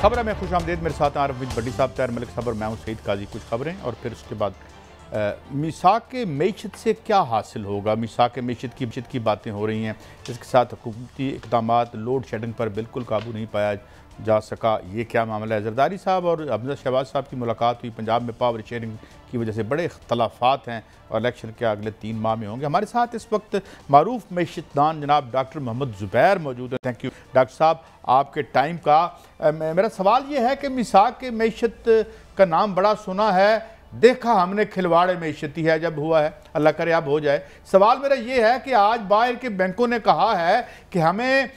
खबर में खुश आमदेद। मेरे साथ आरफ बड्डी साहब, तैयार मलिक साहब और मैं हूं सईद काजी। कुछ खबरें और फिर उसके बाद मीसाक मीशत से क्या हासिल होगा। मीसाक मीशत की बातें हो रही हैं, इसके साथ हुकूमती इक़दामात, लोड शेडिंग पर बिल्कुल काबू नहीं पाया जा सका। ये क्या मामला है। जरदारी साहब और हमजा शहबाज साहब की मुलाकात हुई। पंजाब में पावर शेयरिंग की वजह से बड़े इख्तलाफात हैं और इलेक्शन के अगले 3 माह में होंगे। हमारे साथ इस वक्त मारूफ मीशतदान जनाब डॉक्टर मोहम्मद ज़ुबैर मौजूद हैं। थैंक यू डॉक्टर साहब आपके टाइम का। मेरा सवाल ये है कि मीसाक मीशत का नाम बड़ा सुना है, देखा हमने खिलवाड़ मीशती है जब हुआ है, अल्लाह करे अब हो जाए। सवाल मेरा ये है कि आज बाहर के बैंकों ने कहा है कि हमें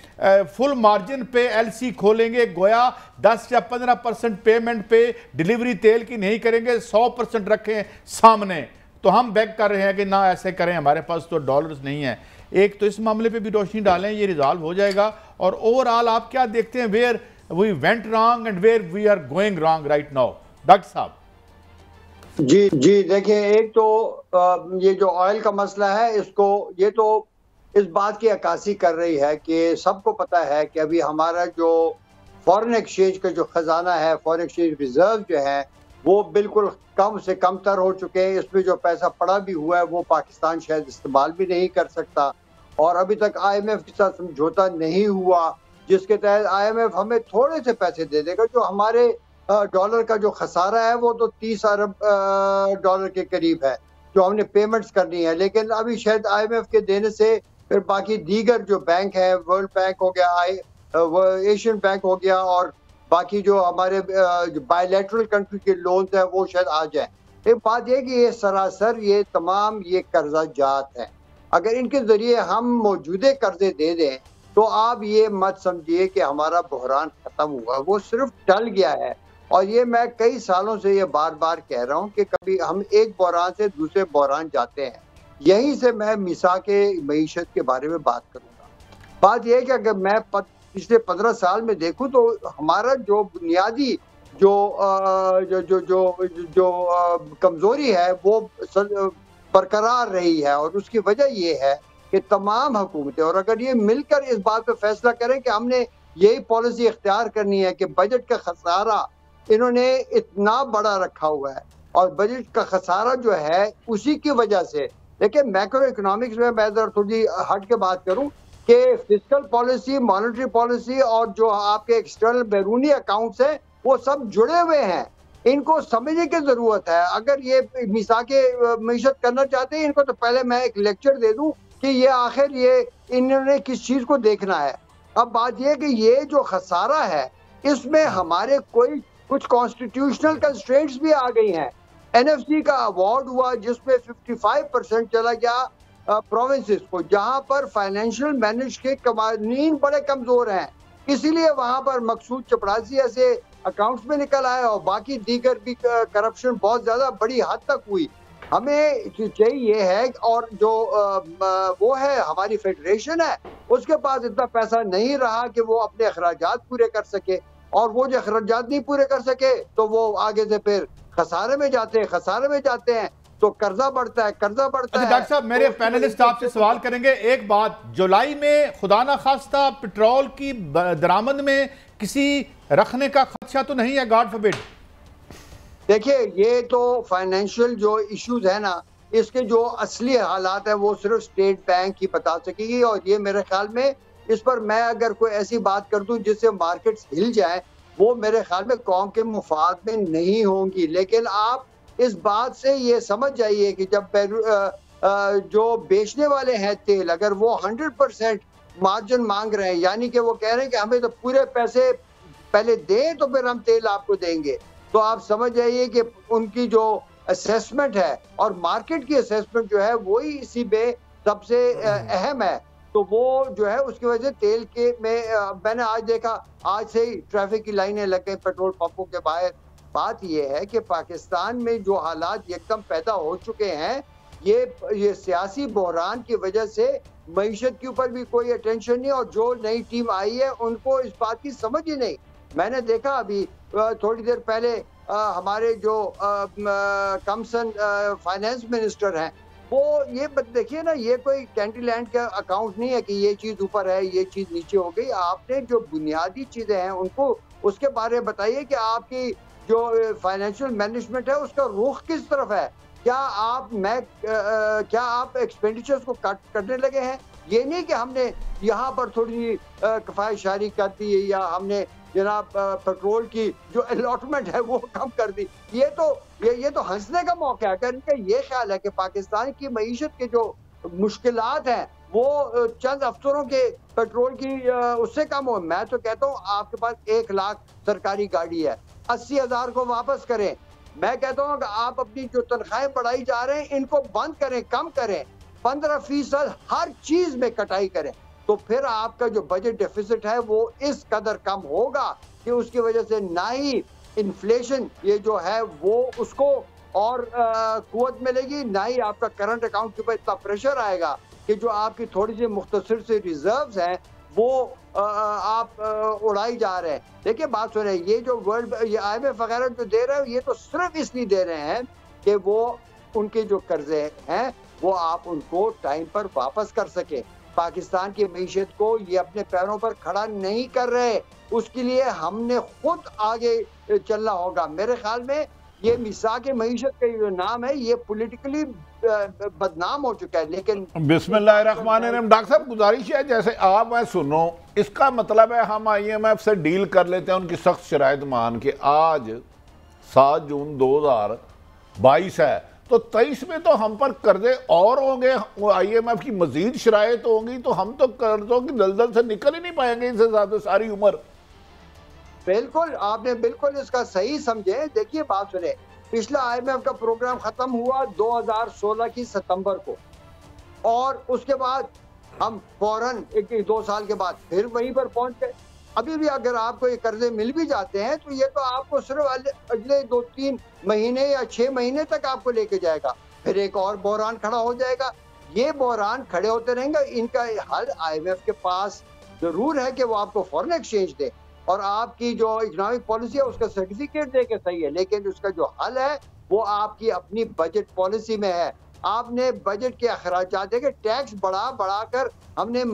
फुल मार्जिन पे एलसी खोलेंगे, गोया 10 या 15% पेमेंट पे डिलीवरी तेल की नहीं करेंगे, 100% रखें सामने। तो हम बैक कर रहे हैं कि ना ऐसे करें, हमारे पास तो डॉलर्स नहीं है। एक तो इस मामले पे भी रोशनी डालें, ये रिजॉल्व हो जाएगा। और ओवरऑल आप क्या देखते हैं, where we went wrong and where we are going wrong right now, doctor साहब। जी जी, देखिए, एक तो ये जो ऑयल का मसला है, इसको ये तो इस बात की अक्कासी कर रही है कि सबको पता है कि अभी हमारा जो फॉरेन एक्सचेंज का जो खजाना है, फॉरेन एक्सचेंज रिजर्व जो है, वो बिल्कुल कम से कम तर हो चुके हैं। इसमें जो पैसा पड़ा भी हुआ है वो पाकिस्तान शायद इस्तेमाल भी नहीं कर सकता। और अभी तक IMF के साथ समझौता नहीं हुआ, जिसके तहत IMF हमें थोड़े से पैसे दे देगा। जो हमारे डॉलर का जो खसारा है वो तो 30 अरब डॉलर के करीब है जो हमने पेमेंट्स करनी है। लेकिन अभी शायद IMF के देने से फिर बाकी दीगर जो बैंक है, वर्ल्ड बैंक हो गया, एशियन बैंक हो गया, और बाकी जो हमारे बायलैटरल कंट्री के लोन है वो शायद आ जाए। एक बात यह कि ये सरासर ये तमाम ये कर्जा जात है। अगर इनके जरिए हम मौजूदे कर्जे दे दें तो आप ये मत समझिए कि हमारा बहरान खत्म हुआ, वो सिर्फ टल गया है। और ये मैं कई सालों से ये बार बार कह रहा हूँ कि कभी हम एक बहरान से दूसरे बहरान जाते हैं। यहीं से मैं मीसाक मीशत के बारे में बात करूँगा। बात यह है कि अगर मैं पिछले 15 साल में देखूँ तो हमारा जो बुनियादी जो कमजोरी है वो बरकरार रही है। और उसकी वजह ये है कि तमाम हुकूमतें, और अगर ये मिलकर इस बात पर फैसला करें कि हमने यही पॉलिसी इख्तियार करनी है कि बजट का खसारा इन्होंने इतना बड़ा रखा हुआ है, और बजट का खसारा जो है उसी की वजह से। देखिए, मैक्रो इकोनॉमिक्स में मैं जरा थोड़ी हट के बात करूं कि फिस्कल पॉलिसी, मॉनेटरी पॉलिसी और जो आपके एक्सटर्नल बैरूनी अकाउंट्स हैं वो सब जुड़े हुए हैं। इनको समझने की जरूरत है। अगर ये मीसाके मीशत करना चाहते हैं, इनको तो पहले मैं एक लेक्चर दे दूं कि ये आखिर ये इन्होंने किस चीज को देखना है। अब बात यह कि ये जो खसारा है इसमें हमारे कुछ कॉन्स्टिट्यूशनल कंस्ट्रेंट्स भी आ गई हैं। NFC का अवार्ड हुआ जिसमें 55% चला गया प्रोविंसेस को, जहां पर फाइनेंशियल मैनेज के कवानीन बड़े कमजोर हैं। इसीलिए वहां पर मकसूद चपड़ासी ऐसे अकाउंट्स में निकल आए, और बाकी दीगर भी करप्शन बहुत ज्यादा बड़ी हद तक हुई। हमें चाहिए है, और जो वो है हमारी फेडरेशन है, उसके पास इतना पैसा नहीं रहा कि वो अपने अखराजात पूरे कर सके। और वो जो अखराजात नहीं पूरे कर सके तो वो आगे से फिर खसारे में जाते हैं, तो कर्जा बढ़ता है। डॉक्टर साहब, मेरे पैनलिस्ट आपसे सवाल करेंगे। एक बात, जुलाई में खुदा ना खास्ता पेट्रोल की दरामद में किसी रखने का खदशा तो नहीं है, गॉड फॉरबिड? देखिए, ये तो फाइनेंशियल जो इश्यूज है ना, इसके जो असली हालात है वो सिर्फ स्टेट बैंक ही बता सकेगी। और ये मेरे ख्याल में इस पर मैं अगर कोई ऐसी बात कर दूं जिससे मार्केट्स हिल जाए, वो मेरे ख्याल में कौम के मुफाद में नहीं होंगी। लेकिन आप इस बात से ये समझ जाइए कि जब जो बेचने वाले हैं तेल, अगर वो 100% मार्जिन मांग रहे हैं, यानी कि वो कह रहे हैं कि हमें तो पूरे पैसे पहले दें तो फिर हम तेल आपको देंगे, तो आप समझ जाइए कि उनकी जो असेसमेंट है और मार्केट की असेसमेंट जो है वही इसी में सबसे अहम है। तो वो जो है उसकी वजह से तेल के में मैंने आज देखा, आज से ही ट्रैफिक की लाइनें लग गई पेट्रोल पंपों के बाहर। बात यह है कि पाकिस्तान में जो हालात एकदम पैदा हो चुके हैं, ये सियासी बहरान की वजह से मईशत के ऊपर भी कोई अटेंशन नहीं, और जो नई टीम आई है उनको इस बात की समझ ही नहीं। मैंने देखा अभी थोड़ी देर पहले हमारे जो कमसन फाइनेंस मिनिस्टर हैं, वो ये देखिए ना, ये कोई कैंटीलैंड का अकाउंट नहीं है कि ये चीज ऊपर है ये चीज नीचे हो गई। आपने जो बुनियादी चीजें हैं उनको उसके बारे में बताइए कि आपकी जो फाइनेंशियल मैनेजमेंट है उसका रुख किस तरफ है। क्या आप एक्सपेंडिचर्स को कट करने लगे हैं? ये नहीं कि हमने यहाँ पर थोड़ी कफायशारी कर दी या हमने जनाब पेट्रोल की जो अलॉटमेंट है वो कम कर दी। ये तो हंसने का मौका है। अगर इनका ये ख्याल है कि पाकिस्तान की मईशत के जो मुश्किलात हैं वो चंद अफसरों के पेट्रोल की उससे कम हो, मैं तो कहता हूँ आपके पास 1 लाख सरकारी गाड़ी है, 80,000 को वापस करें। मैं कहता हूँ कि आप अपनी जो तनख्वाहें बढ़ाई जा रहे हैं इनको बंद करें, कम करें, 15% हर चीज में कटाई करें, तो फिर आपका जो बजट डेफिसिट है वो इस कदर कम होगा कि उसकी वजह से ना ही इन्फ्लेशन ये जो है वो उसको और कुव्वत मिलेगी, ना ही आपका करंट अकाउंट के ऊपर इतना प्रेशर आएगा कि जो आपकी थोड़ी सी मुख्तसर से रिजर्व्स हैं वो आप उड़ाई जा रहे हैं। देखिए बात सुने, ये जो वर्ल्ड ये IMF वगैरह जो दे रहे हैं ये तो सिर्फ इसलिए दे रहे हैं कि वो उनके जो कर्जे हैं वो आप उनको टाइम पर वापस कर सके। पाकिस्तान की मईशत को ये अपने पैरों पर खड़ा नहीं कर रहे, उसके लिए हमने खुद आगे चलना होगा। मेरे ख्याल में ये मिसाक मईशत का जो नाम है ये पॉलिटिकली बदनाम हो चुका है। लेकिन बिस्मिल्लाहिर्रहमानिर्रहीम। डॉक्टर साहब गुजारिश है जैसे आप मैं सुनो, इसका मतलब है हम IMF से डील कर लेते हैं उनकी सख्त शराइत मान के। आज 7 जून 2022 है तो 23 में तो हम पर कर्जे और होंगे, IMF की मजीद शराइत होंगी, तो हम तो कर्जों की दलदल से निकल ही नहीं पाएंगे इनसे ज्यादा सारी उम्र। बिल्कुल, आपने बिल्कुल इसका सही समझे। देखिए बात सुने, पिछला IMF का प्रोग्राम खत्म हुआ 2016 की सितंबर को और उसके बाद हम फौरन 1-2 साल के बाद फिर वहीं पर पहुंच गए। अभी भी अगर आपको ये कर्जे मिल भी जाते हैं तो ये तो आपको सिर्फ अगले 2-3 महीने या 6 महीने तक आपको लेके जाएगा, फिर एक और बहरान खड़ा हो जाएगा। ये बहरान खड़े होते रहेंगे, इनका हल IMF के पास जरूर है कि वो आपको फॉरेन एक्सचेंज दे और आपकी जो इकोनॉमिक पॉलिसी है उसका सर्टिफिकेट दे के सही है, लेकिन उसका जो हल है वो आपकी अपनी बजट पॉलिसी में है। आपने बजट के अखराजात देखे, टैक्स बढ़ा बढ़ा कर हमने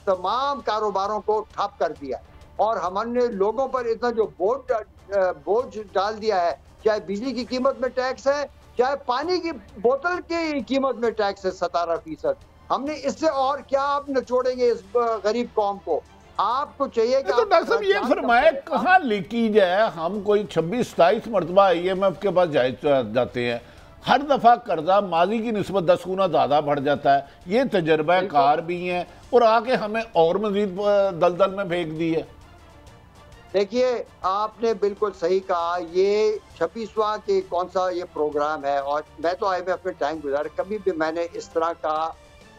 तमाम कारोबारों को ठप कर दिया और हमने लोगों पर इतना जो बोझ डाल दिया है, चाहे बिजली की कीमत में टैक्स है, चाहे पानी की बोतल की कीमत में टैक्स है 17%। हमने इससे और क्या आप निचोड़ेंगे इस गरीब कौम को? आपको चाहिए कि तो डॉक्टर साहब ये फरमाए कहाँ लीकेज है? हम कोई 26-27 मरतबा IMF के पास जाते हैं, हर दफा कर्जा माजी की निस्बत 10 गुना ज्यादा बढ़ जाता है। ये तजर्बा कार भी है और आके हमें और मजीद दलदल में फेंक दी है। देखिए आपने बिल्कुल सही कहा, ये 26वां के कौन सा ये प्रोग्राम है और मैं तो IMF में टाइम गुजारा, कभी भी मैंने इस तरह का,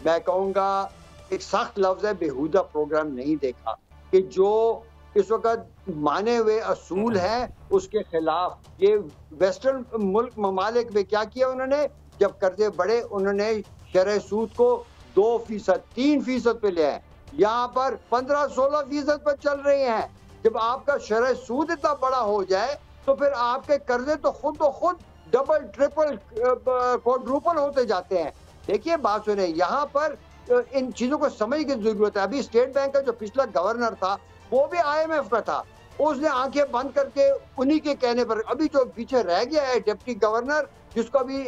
मैं कहूँगा एक सख्त लफ्ज है, बेहुदा प्रोग्राम नहीं देखा कि जो इस वक्त माने हुए असूल हैं उसके खिलाफ। ये वेस्टर्न मुल्क ममालिक में क्या किया उन्होंने, जब कर्जे बढ़े उन्होंने शरह सूद को 2%, 3% पे ले आए, यहाँ पर 15-16% पर चल रहे हैं। जब आपका शरह सूद इतना बड़ा हो जाए तो फिर आपके कर्जे तो खुद डबल ट्रिपल क्वाड्रुपल होते जाते हैं। देखिए बात सुने, यहाँ पर इन चीजों को समझ की जरूरत है। अभी स्टेट बैंक का जो पिछला गवर्नर था वो भी IMF का था, उसने आंखें बंद करके उन्हीं के कहने पर, अभी जो पीछे रह गया है डिप्टी गवर्नर जिसको अभी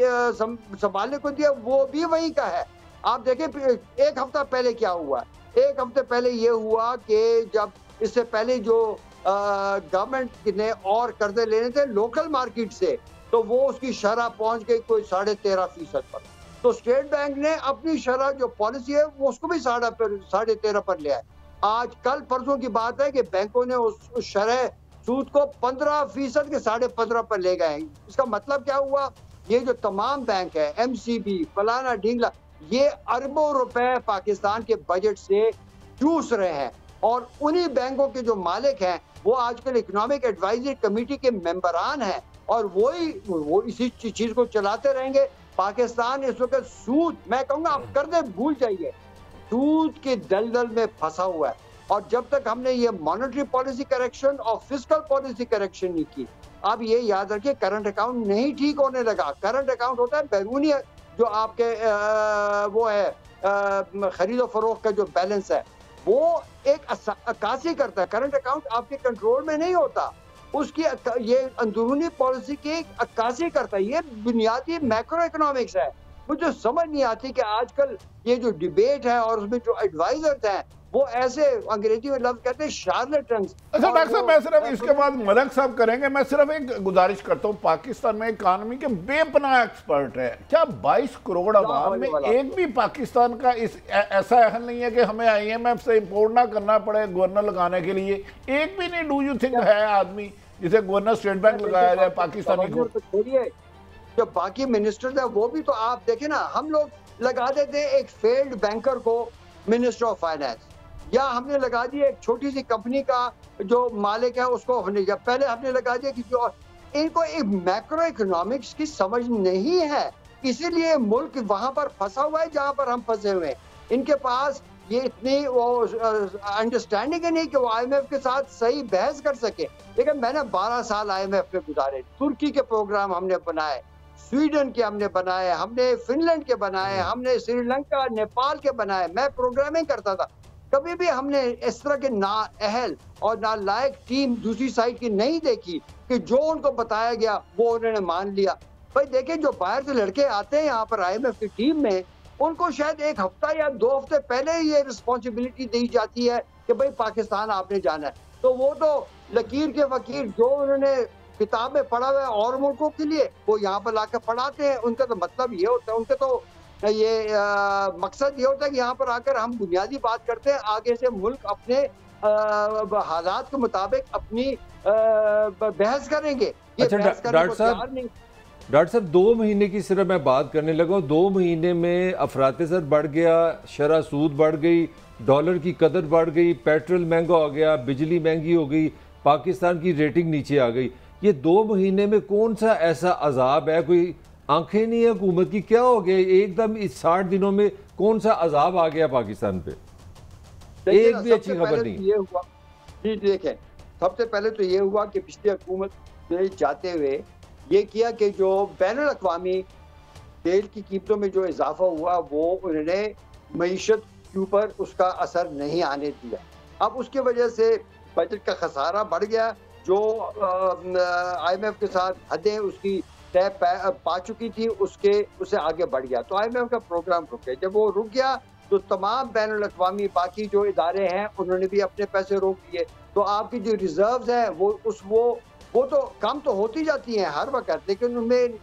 संभालने को दिया वो भी वही का है। आप देखें 1 हफ्ता पहले क्या हुआ, 1 हफ्ते पहले ये हुआ कि जब इससे पहले जो गवर्नमेंट ने और कर्जे लेने थे लोकल मार्केट से तो वो उसकी शरह पहुंच गई कोई 13.5% पर, तो स्टेट बैंक ने अपनी शरह जो पॉलिसी है वो उसको भी 13.5 पर ले आए। आज कल परसों की बात है कि बैंकों ने उस शरह सूद को 15% के 15.5 पर ले गए। इसका मतलब क्या हुआ, ये जो तमाम बैंक है MCB फलाना ढींगला, ये अरबों रुपए पाकिस्तान के बजट से चूस रहे हैं और उन्हीं बैंकों के जो मालिक हैं वो आजकल इकोनॉमिक एडवाइजरी कमेटी के मेंबरान हैं और वो इसी चीज को चलाते रहेंगे। पाकिस्तान इस वक्त सूद, मैं कहूँगा आप कर्जे भूल जाइए, सूद के दलदल में फंसा हुआ है और जब तक हमने ये मॉनेटरी पॉलिसी करेक्शन और फिस्कल पॉलिसी करेक्शन नहीं की, अब ये याद रखिए करंट अकाउंट नहीं ठीक होने लगा। करंट अकाउंट होता है बैरूनी जो आपके वो है खरीदो फरोख्त का जो बैलेंस है, वो एक अक्कासी करता है। करंट अकाउंट आपके कंट्रोल में नहीं होता, उसकी ये अंदरूनी पॉलिसी की अक्कासी करता है। ये बुनियादी मैक्रो इकोनॉमिक्स है। मुझे समझ नहीं आती कि आजकल ये जो डिबेट है और उसमें जो एडवाइजर्स हैं वो ऐसे अंग्रेजी में लफ्ज कहते हैं शार्लेटन्स। अच्छा डॉक्टर साहब, मैं सिर्फ इसके बाद मलक साहब करेंगे, मैं सिर्फ एक गुजारिश करता हूँ, पाकिस्तान में इकानमी के बेपनाह एक्सपर्ट है, क्या 22 करोड़ आवाम में एक भी पाकिस्तान का इस ऐसा अहल नहीं है कि हमें IMF से इम्पोर्ट ना करना पड़े गवर्नर लगाने के लिए? एक भी नहीं। डू यू थिंक है आदमी जिसे गवर्नर स्टेट बैंक लगाया जाए पाकिस्तानी को? छोड़िए, जो बाकी मिनिस्टर्स है वो भी तो आप देखें ना, हम लोग लगा देते एक फेल्ड बैंकर को मिनिस्टर ऑफ फाइनेंस, या हमने लगा दिया एक छोटी सी कंपनी का जो मालिक है उसको हमने, या पहले हमने लगा दिया कि जो इनको एक मैक्रो इकोनॉमिक्स की समझ नहीं है, इसीलिए मुल्क वहां पर फंसा हुआ है जहां पर हम फंसे हुए हैं। इनके पास ये इतनी वो अंडरस्टैंडिंग है नहीं कि वो IMF के साथ सही बहस कर सके। लेकिन मैंने 12 साल IMF में गुजारे, तुर्की के प्रोग्राम हमने बनाए, स्वीडन के हमने बनाए, हमने फिनलैंड के बनाए, हमने श्रीलंका नेपाल के बनाए, मैं प्रोग्रामिंग करता था। कभी भी हमने इस तरह के नाअहल और नालायक टीम दूसरी साइड की नहीं देखी कि जो उनको बताया गया वो उन्होंने मान लिया। भाई देखिए, जो बाहर से लड़के आते हैं यहाँ पर IMF की टीम में, उनको शायद एक हफ्ता या 2 हफ्ते पहले ये रिस्पॉन्सिबिलिटी दी जाती है कि भाई पाकिस्तान आपने जाना है, तो वो तो लकीर के फकीर जो उन्होंने किताब में पढ़ा हुआ है और मुल्कों के लिए वो यहाँ पर लाकर पढ़ाते हैं। उनका तो मतलब ये होता है, उनके तो ये मकसद ये होता है कि यहाँ पर आकर हम बुनियादी बात करते हैं, आगे से मुल्क अपने हालात के मुताबिक अपनी बहस करेंगे। ये अच्छा डॉक्टर साहब 2 महीने की सिर्फ मैं बात करने लगा हूँ, 2 महीने में अफरातसर बढ़ गया, शरह सूद बढ़ गई, डॉलर की कदर बढ़ गई, पेट्रोल महंगा हो गया, बिजली महंगी हो गई, पाकिस्तान की रेटिंग नीचे आ गई। ये 2 महीने में कौन सा ऐसा अजाब है? कोई आंखें नहीं है हुकूमत की? क्या हो गया एकदम इस 60 दिनों में? कौन सा अजाब आ गया पाकिस्तान पे? एक भी अच्छी खबर नहीं। ये हुआ जी, देखें, सबसे पहले तो ये हुआ कि पिछली हुकूमत ने जाते हुए ये किया कि जो बैनुल अक़वामी तेल की कीमतों में जो इजाफा हुआ वो उन्होंने मईशत के ऊपर उसका असर नहीं आने दिया। अब उसकी वजह से बजट का खसारा बढ़ गया, जो IMF के साथ हदें उसकी तय पा चुकी थी उससे आगे बढ़ गया, तो IMF का प्रोग्राम रुक गया। जब वो रुक गया तो तमाम बैनुल अक़वामी बाकी जो इदारे हैं उन्होंने भी अपने पैसे रोक दिए, तो आपकी जो रिजर्व्स हैं वो तो कम तो होती जाती हैं हर वक्त, लेकिन उनमें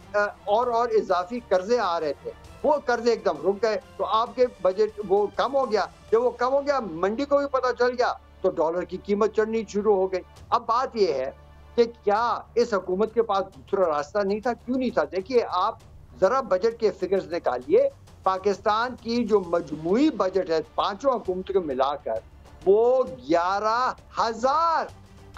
और इजाफी कर्जे आ रहे थे, वो कर्जे एकदम रुक गए, तो आपके बजट वो कम हो गया। जब वो कम हो गया, मंडी को भी पता चल गया, तो डॉलर की कीमत चढ़नी शुरू हो गई। अब बात यह है कि क्या इस हुकूमत के पास दूसरा रास्ता नहीं था? क्यों नहीं था? देखिए, आप जरा बजट के फिगर्स निकालिए, पाकिस्तान की जो मजमूई बजट है 5 हुकूमतों को मिलाकर वो 11,000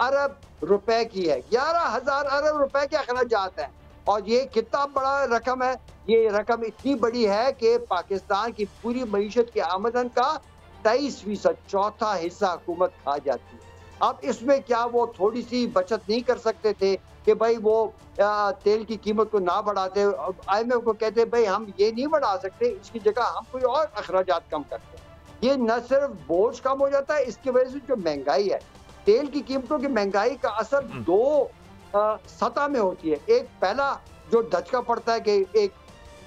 अरब रुपए की है। 11,000 अरब रुपए के अखराजात हैं, और ये कितना बड़ा रकम है? ये रकम इतनी बड़ी है कि पाकिस्तान की पूरी मईशत की आमदन का 23%, चौथा हिस्सा हुकूमत खा जाती है। अब इसमें क्या वो थोड़ी सी बचत नहीं कर सकते थे कि भाई वो तेल की कीमत को ना बढ़ाते? IMF को कहते भाई हम ये नहीं बढ़ा सकते, इसकी जगह हम कोई और अखराजात कम करते हैं। ये न सिर्फ बोझ कम हो जाता है, इसकी वजह से जो महंगाई है, तेल की कीमतों की महंगाई का असर 2 सतह में होती है। एक पहला जो धचका पड़ता है कि एक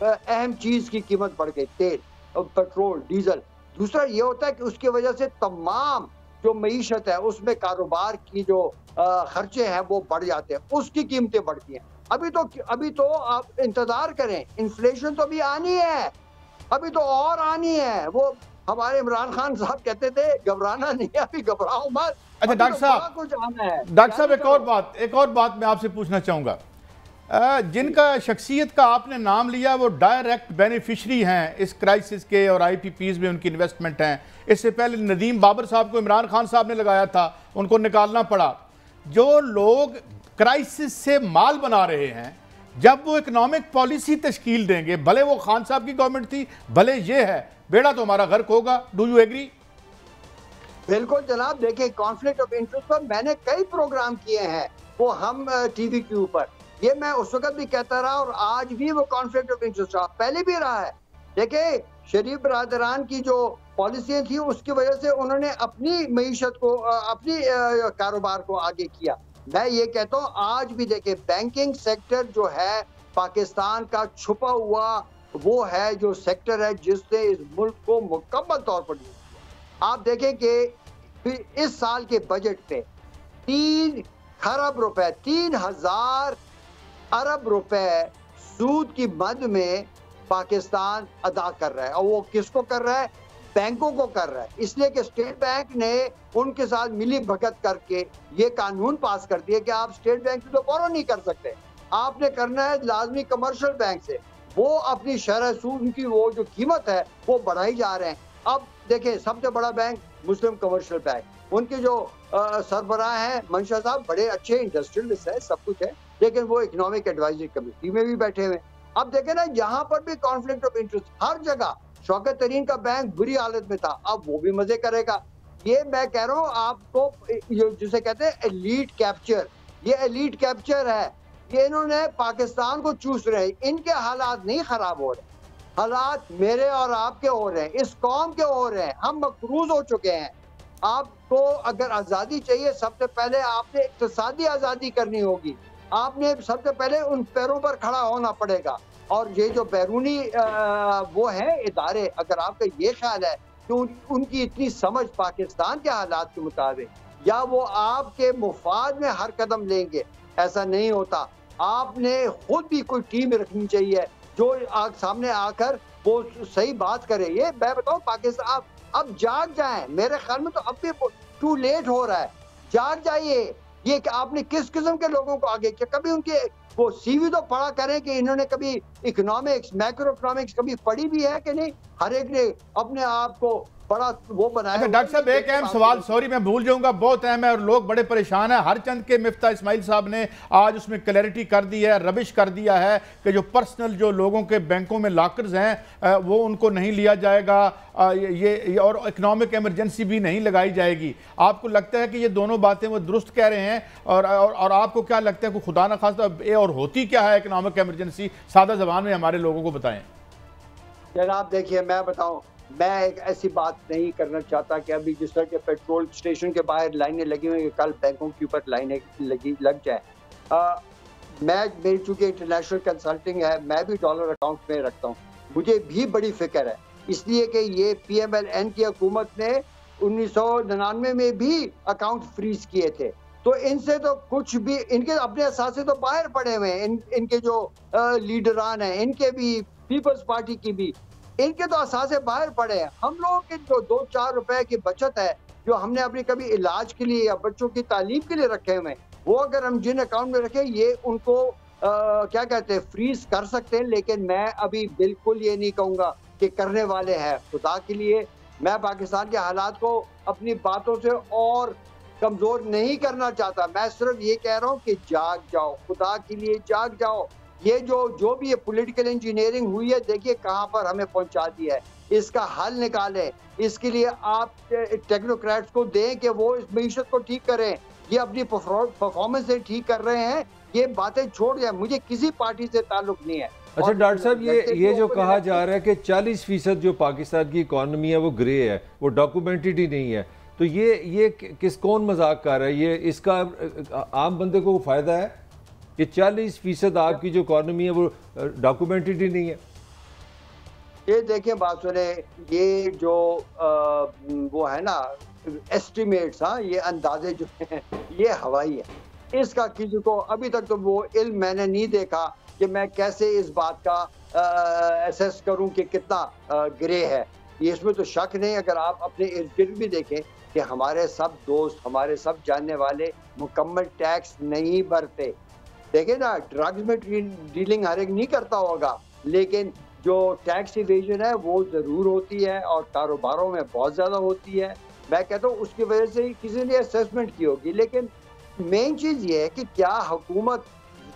अहम चीज की कीमत बढ़ गई, तेल, पेट्रोल, डीजल। दूसरा ये होता है कि उसकी वजह से तमाम जो मईशत है उसमें कारोबार की जो खर्चे हैं वो बढ़ जाते हैं, उसकी कीमतें बढ़ती हैं। अभी तो आप इंतजार करें, इन्फ्लेशन तो अभी आनी है, अभी तो और आनी है। वो हमारे इमरान खान साहब कहते थे घबराना नहीं है, अभी घबराओ मत। अच्छा डॉक्टर साहब, कुछ आना है। डॉक्टर साहब, एक और बात मैं आपसे पूछना चाहूँगा। जिनका शख्सियत का आपने नाम लिया वो डायरेक्ट बेनिफिशरी हैं इस क्राइसिस के, और IPPs में उनकी इन्वेस्टमेंट हैं। इससे पहले नदीम बाबर साहब को इमरान खान साहब ने लगाया था, उनको निकालना पड़ा। जो लोग क्राइसिस से माल बना रहे हैं, जब वो इकोनॉमिक पॉलिसी तश्कील देंगे, भले वो खान साहब की गवर्नमेंट थी, भले ये है, बेड़ा तो हमारा गर्क होगा। Do you agree? बिल्कुल जनाब, देखिए, कॉन्फ्लिक्ट ऑफ इंटरेस्ट पर मैंने कई प्रोग्राम किए हैं, वो हम TV के ऊपर, ये मैं उस वक्त भी कहता रहा और आज भी वो कॉन्फ्लिक्ट ऑफ इंटरेस्ट पहले भी रहा है। देखिए शरीफ बरादरान की जो पॉलिसियां थी उसकी वजह से उन्होंने अपनी मईशत को अपनी कारोबार को आगे किया। मैं ये कहता हूँ आज भी देखिए बैंकिंग सेक्टर जो है पाकिस्तान का छुपा हुआ वो है जो सेक्टर है जिसने इस मुल्क को मुकम्मल तौर पर आप देखें कि इस साल के बजट पे 3 खरब रुपए 3000 अरब रुपए सूद की मद में पाकिस्तान अदा कर रहा है और वो किसको कर रहा है? बैंकों को कर रहा है। इसलिए कि स्टेट बैंक ने उनके साथ मिली भगत करके ये कानून पास कर दिया कि आप स्टेट बैंक से तो बोरो नहीं कर सकते, आपने करना है लाजमी कमर्शियल बैंक से। वो अपनी शरह सूद उनकी वो जो कीमत है वो बढ़ाई जा रहे हैं। अब देखें सबसे बड़ा बैंक मुस्लिम कमर्शियल बैंक, उनके जो सरबराह हैं मंशा साहब बड़े अच्छे इंडस्ट्रियलिस्ट है, सब कुछ है, लेकिन वो इकोनॉमिक एडवाइजरी कमेटी में भी बैठे हुए। अब देखें ना यहाँ पर भी कॉन्फ्लिक्ट ऑफ इंटरेस्ट हर जगह। शौकत तरीन का बैंक बुरी हालत में था, अब वो भी मजे करेगा। ये मैं कह रहा हूँ आपको जिसे कहते हैं एलीट कैप्चर, ये एलीट कैप्चर है। ये इन्होंने पाकिस्तान को चूस रहे हैं। इनके हालात नहीं खराब हो रहे, हालात मेरे और आपके हो रहे हैं, इस कौम के हो रहे हैं। हम मकरूज हो चुके हैं। आपको अगर आज़ादी चाहिए सबसे पहले आपने इक्तिसादी आज़ादी करनी होगी, आपने सबसे पहले उन पैरों पर खड़ा होना पड़ेगा। और ये जो बैरूनी वो है इदारे, अगर आपका ये ख्याल है कि उनकी इतनी समझ पाकिस्तान के हालात के मुताबिक या वो आपके मुफाद में हर कदम लेंगे, ऐसा नहीं होता। आपने खुद भी कोई टीम रखनी चाहिए जो सामने आकर वो सही बात करे। ये मैं बताऊं पाकिस्तान अब जाग जाए, मेरे ख्याल में तो अब भी टू लेट हो रहा है। जाग जाइए, ये कि आपने किस किस्म के लोगों को आगे किया। कभी उनके वो सीवी तो पढ़ा करें कि इन्होंने कभी इकोनॉमिक्स मैक्रो इकोनॉमिक्स कभी पढ़ी भी है कि नहीं। हर एक ने अपने आप को बड़ा वो बनाया। अच्छा डॉक्टर साहब एक अहम सवाल, सॉरी मैं भूल जाऊंगा, बहुत अहम है और लोग बड़े परेशान हैं। हर चंद के मिफ्ता इस्माइल साहब ने आज उसमें क्लैरिटी कर दी है, रबिश कर दिया है कि जो पर्सनल जो लोगों के बैंकों में लॉकर्स हैं वो उनको नहीं लिया जाएगा, ये और इकोनॉमिक इमरजेंसी भी नहीं लगाई जाएगी। आपको लगता है कि ये दोनों बातें वो दुरुस्त कह रहे हैं? और आपको क्या लगता है कि खुदा न खास्ता और होती क्या है इकोनॉमिक इमरजेंसी, सादा जबान में हमारे लोगों को बताएं। जनाब देखिए मैं बताऊं, मैं एक ऐसी बात नहीं करना चाहता कि अभी जिस तरह के पेट्रोल स्टेशन के बाहर लाइनें लगी हुई हैं कल बैंकों के ऊपर लाइनें लग जाए। मेरी चूंकि इंटरनेशनल कंसल्टिंग है, मैं भी डॉलर अकाउंट में रखता हूँ, मुझे भी बड़ी फिक्र है। इसलिए कि ये PMLN की हुकूमत ने 1999 में भी अकाउंट फ्रीज किए थे, तो इनसे तो कुछ भी इनके अपने असासे तो बाहर पड़े हुए हैं। इनके जो लीडरान हैं, इनके भी, पीपल्स पार्टी की भी, इनके तो असासे बाहर पड़े हैं। हम लोगों के जो 2-4 रुपए की बचत है जो हमने अपनी कभी इलाज के लिए या बच्चों की तालीम के लिए रखे हुए, वो अगर हम जिन अकाउंट में रखें ये उनको क्या कहते हैं फ्रीज कर सकते हैं। लेकिन मैं अभी बिल्कुल ये नहीं कहूँगा कि करने वाले हैं। खुदा के लिए मैं पाकिस्तान के हालात को अपनी बातों से और कमजोर नहीं करना चाहता। मैं सिर्फ ये कह रहा हूँ कि जाग जाओ, खुदा के लिए जाग जाओ। ये जो भी ये पॉलिटिकल इंजीनियरिंग हुई है, देखिए कहाँ पर हमें पहुंचा दिया है। इसका हल निकालें, इसके लिए आप टेक्नोक्रेट्स को दें कि वो इस मईशत को ठीक करें। ये अपनी परफॉर्मेंस से ठीक कर रहे हैं, ये बातें छोड़ जाए। मुझे किसी पार्टी से ताल्लुक नहीं है। अच्छा डॉक्टर साहब ये जो कहा जा रहा है कि 40% जो पाकिस्तान की इकॉनमी है वो ग्रे है, वो डॉक्यूमेंटेड ही नहीं है, तो ये कौन मजाक कर रहा है? ये इसका आम बंदे को फ़ायदा है कि 40% आपकी जो इकॉनमी है वो डॉक्यूमेंटेड ही नहीं है? ये देखिए बात सुने, ये जो वो है ना एस्टिमेट्स, हाँ ये अंदाजे जो हैं ये हवाई है। इसका किसी को अभी तक तो वो इल्म मैंने नहीं देखा कि मैं कैसे इस बात का एसेस करूं कि कितना ग्रे है। ये इसमें तो शक नहीं। अगर आप अपने इर्द गिर्द भी देखें कि हमारे सब दोस्त, हमारे सब जानने वाले मुकम्मल टैक्स नहीं भरते। देखें ना, ड्रग्स में डीलिंग हर एक नहीं करता होगा, लेकिन जो टैक्स इवेजन है वो ज़रूर होती है और कारोबारों में बहुत ज़्यादा होती है। मैं कहता हूँ उसकी वजह से किसी ने असेसमेंट की होगी। लेकिन मेन चीज़ ये है कि क्या हुकूमत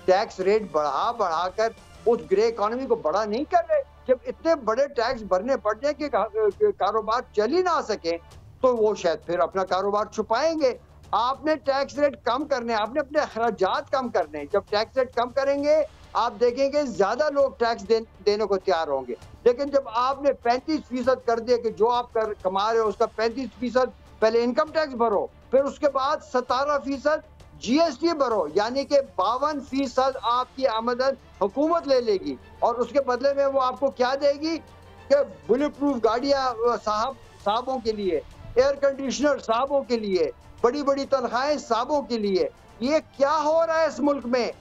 टैक्स रेट बढ़ा कर उस ग्रे इकोनॉमी को बड़ा नहीं कर रहे? जब इतने बड़े टैक्स भरने पड़ जाए कि कारोबार चल ही ना सके, तो वो शायद फिर अपना कारोबार छुपाएंगे। आपने टैक्स रेट कम करने, आपने अपने अखराजात कम करने। जब टैक्स रेट कम करेंगे आप देखेंगे ज्यादा लोग टैक्स देने को तैयार होंगे। लेकिन जब आपने 35% कर दिया कि जो आप कमा रहे हो उसका 35% पहले इनकम टैक्स भरो, फिर उसके बाद 17% GST भरो, यानी कि 52% आपकी आमदन हुकूमत ले लेगी और उसके बदले में वो आपको क्या देगी कि बुलेट प्रूफ गाड़ियां साहबों के लिए, एयर कंडीशनर साहबों के लिए, बड़ी बड़ी तनख्वाहें साहबों के लिए। ये क्या हो रहा है इस मुल्क में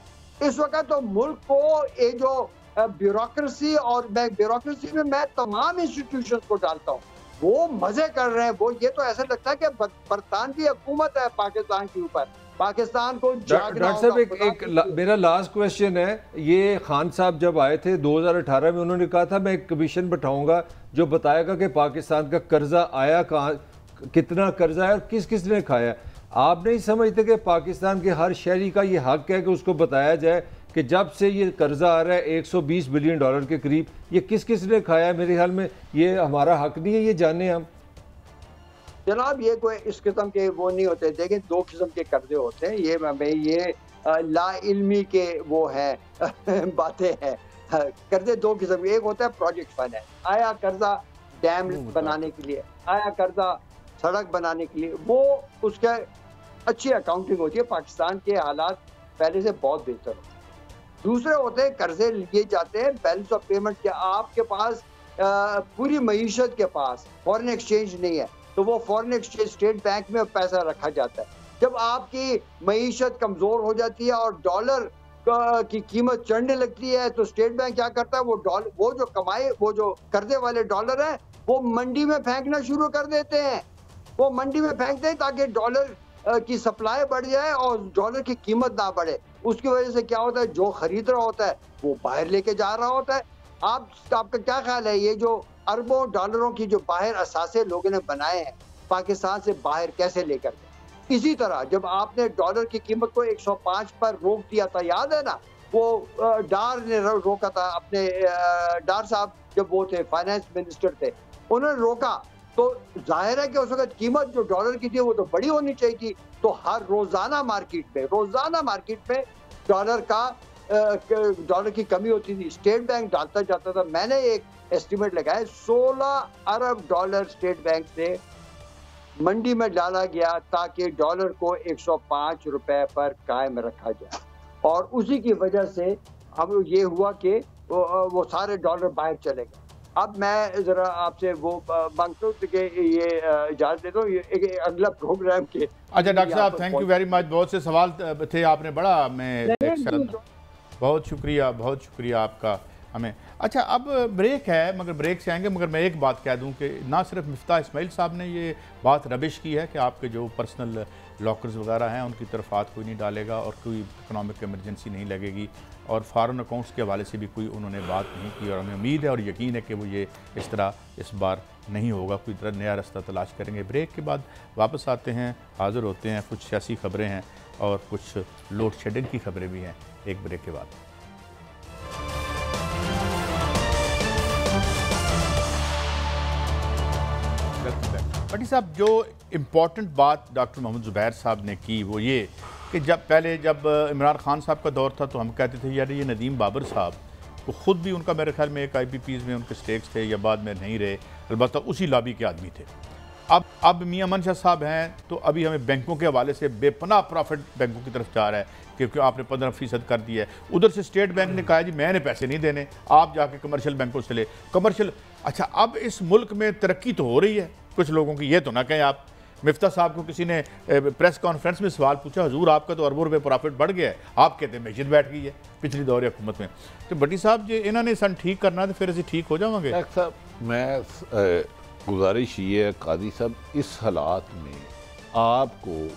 इस वक्त? तो मुल्क को ये जो ब्यूरोक्रेसी, और मैं ब्यूरोक्रेसी में मैं तमाम इंस्टीट्यूशंस को डालता हूँ, वो मजे कर रहे हैं। वो ये तो ऐसा लगता है कि बरतानवी हुकूमत है पाकिस्तान के ऊपर, पाकिस्तान को डॉक्टर साहब मेरा लास्ट क्वेश्चन है, ये खान साहब जब आए थे 2018 में, उन्होंने कहा था मैं एक कमीशन बैठाऊंगा जो बताएगा कि पाकिस्तान का कर्जा आया कहाँ, कितना कर्जा है और किस किस ने खाया। आप नहीं समझते कि पाकिस्तान के हर शहरी का ये हक है कि उसको बताया जाए कि जब से ये कर्जा आ रहा है 120 बिलियन डॉलर के करीब, ये किस किस ने खाया है? मेरे ख्याल में ये हमारा हक नहीं है, ये जाने हम। जनाब ये कोई इस किस्म के वो नहीं होते। देखें, दो किस्म के कर्जे होते हैं। ये ला इल्मी के वो हैं बातें हैं। कर्जे दो किस्म के, एक होता है प्रोजेक्ट फाइनेंस। आया कर्जा डैम बनाने के लिए, आया कर्जा सड़क बनाने के लिए, वो उसका अच्छी अकाउंटिंग होती है। पाकिस्तान के हालात पहले से बहुत बेहतर होते हैं। दूसरे होते हैं कर्जे लिए जाते हैं बैलेंस ऑफ पेमेंट के, आपके पास पूरी मईशत के पास फॉरेन एक्सचेंज नहीं है तो वो फॉरेन एक्सचेंज स्टेट बैंक में पैसा रखा जाता है। जब आपकी मईशत कमजोर हो जाती है और डॉलर की कीमत चढ़ने लगती है तो स्टेट बैंक क्या करता है, वो जो कमाए, वो जो कर्जे वाले डॉलर हैं वो मंडी में फेंकना शुरू कर देते हैं। वो मंडी में फेंकते हैं ताकि डॉलर की सप्लाई बढ़ जाए और डॉलर की कीमत ना बढ़े। उसकी वजह से क्या होता है, जो खरीद रहा होता है वो बाहर लेके जा रहा होता है। आपका क्या ख्याल है, ये जो अरबों डॉलरों की जो बाहर असासे लोगों ने बनाए हैं पाकिस्तान से बाहर कैसे लेकर गए? इसी तरह जब आपने डॉलर की कीमत को 105 पर रोक दिया था, याद है ना, वो डार ने रोका था, अपने डार साहब जब वो थे फाइनेंस मिनिस्टर थे, उन्होंने रोका। तो जाहिर है कि उस वक्त कीमत जो डॉलर की थी वो तो बड़ी होनी चाहिए थी। तो हर रोजाना मार्केट में डॉलर की कमी होती थी, स्टेट बैंक डालता जाता था। मैंने एक एस्टिमेट लगाया, 16 अरब डॉलर स्टेट बैंक से मंडी में डाला गया ताकि डॉलर को 105 रुपए पर कायम रखा जाए। और उसी की वजह से हम ये हुआ कि वो सारे डॉलर बाहर चले गए। अब मैं जरा आपसे वो मांगता हूँ कि ये इजाज़त दे दो, ये अगला प्रोग्राम के। अच्छा डॉक्टर साहब, थैंक यू वेरी मच। बहुत से सवाल थे, आपने बड़ा मैं बहुत शुक्रिया आपका हमें। अच्छा अब ब्रेक है, मगर ब्रेक से आएंगे, मगर मैं एक बात कह दूं कि ना सिर्फ मिफ्ताह इस्माइल साहब ने ये बात रबिश की है कि आपके जो पर्सनल लॉकर्स वगैरह हैं उनकी तरफ हाथ कोई नहीं डालेगा और कोई इकोनॉमिक इमरजेंसी नहीं लगेगी, और फॉरेन अकाउंट्स के हवाले से भी कोई उन्होंने बात नहीं की। और हमें उम्मीद है और यकीन है कि वो ये इस तरह इस बार नहीं होगा, कोई तरह नया रास्ता तलाश करेंगे। ब्रेक के बाद वापस आते हैं, हाज़िर होते हैं। कुछ सियासी खबरें हैं और कुछ लोड शेडिंग की खबरें भी हैं एक ब्रेक के बाद। भट्टी साहब, जो इम्पोर्टेंट बात डॉक्टर मोहम्मद ज़ुबैर साहब ने की वो ये कि जब इमरान खान साहब का दौर था तो हम कहते थे यार ये नदीम बाबर साहब, तो ख़ुद भी उनका मेरे ख्याल में एक IPPs में उनके स्टेक्स थे या बाद में नहीं रहे, अलबत्ता उसी लॉबी के आदमी थे। अब मियां मनशा साहब हैं तो अभी हमें बैंकों के हवाले से बेपनाह प्रॉफिट बैंकों की तरफ जा रहा है क्योंकि आपने 15% कर दिया है। उधर से स्टेट बैंक ने कहा जी मैंने पैसे नहीं देने, आप जाके कमर्शियल बैंकों से ले कमर्शियल। अच्छा, अब इस मुल्क में तरक्की तो हो रही है कुछ लोगों की, ये तो ना कहें आप। मिफ्ता साहब को किसी ने प्रेस कॉन्फ्रेंस में सवाल पूछा, हुजूर आपका तो अरबों रुपये प्रॉफिट बढ़ गया है, आप कहते हैं मैशत बैठ गई है पिछली दौर हुकूमत में। तो भट्टी साहब जी इन्होंने सन ठीक करना तो फिर असी ठीक हो जाएंगे। साहब मैं गुजारिश ये है कादी साहब, इस हालात में आपको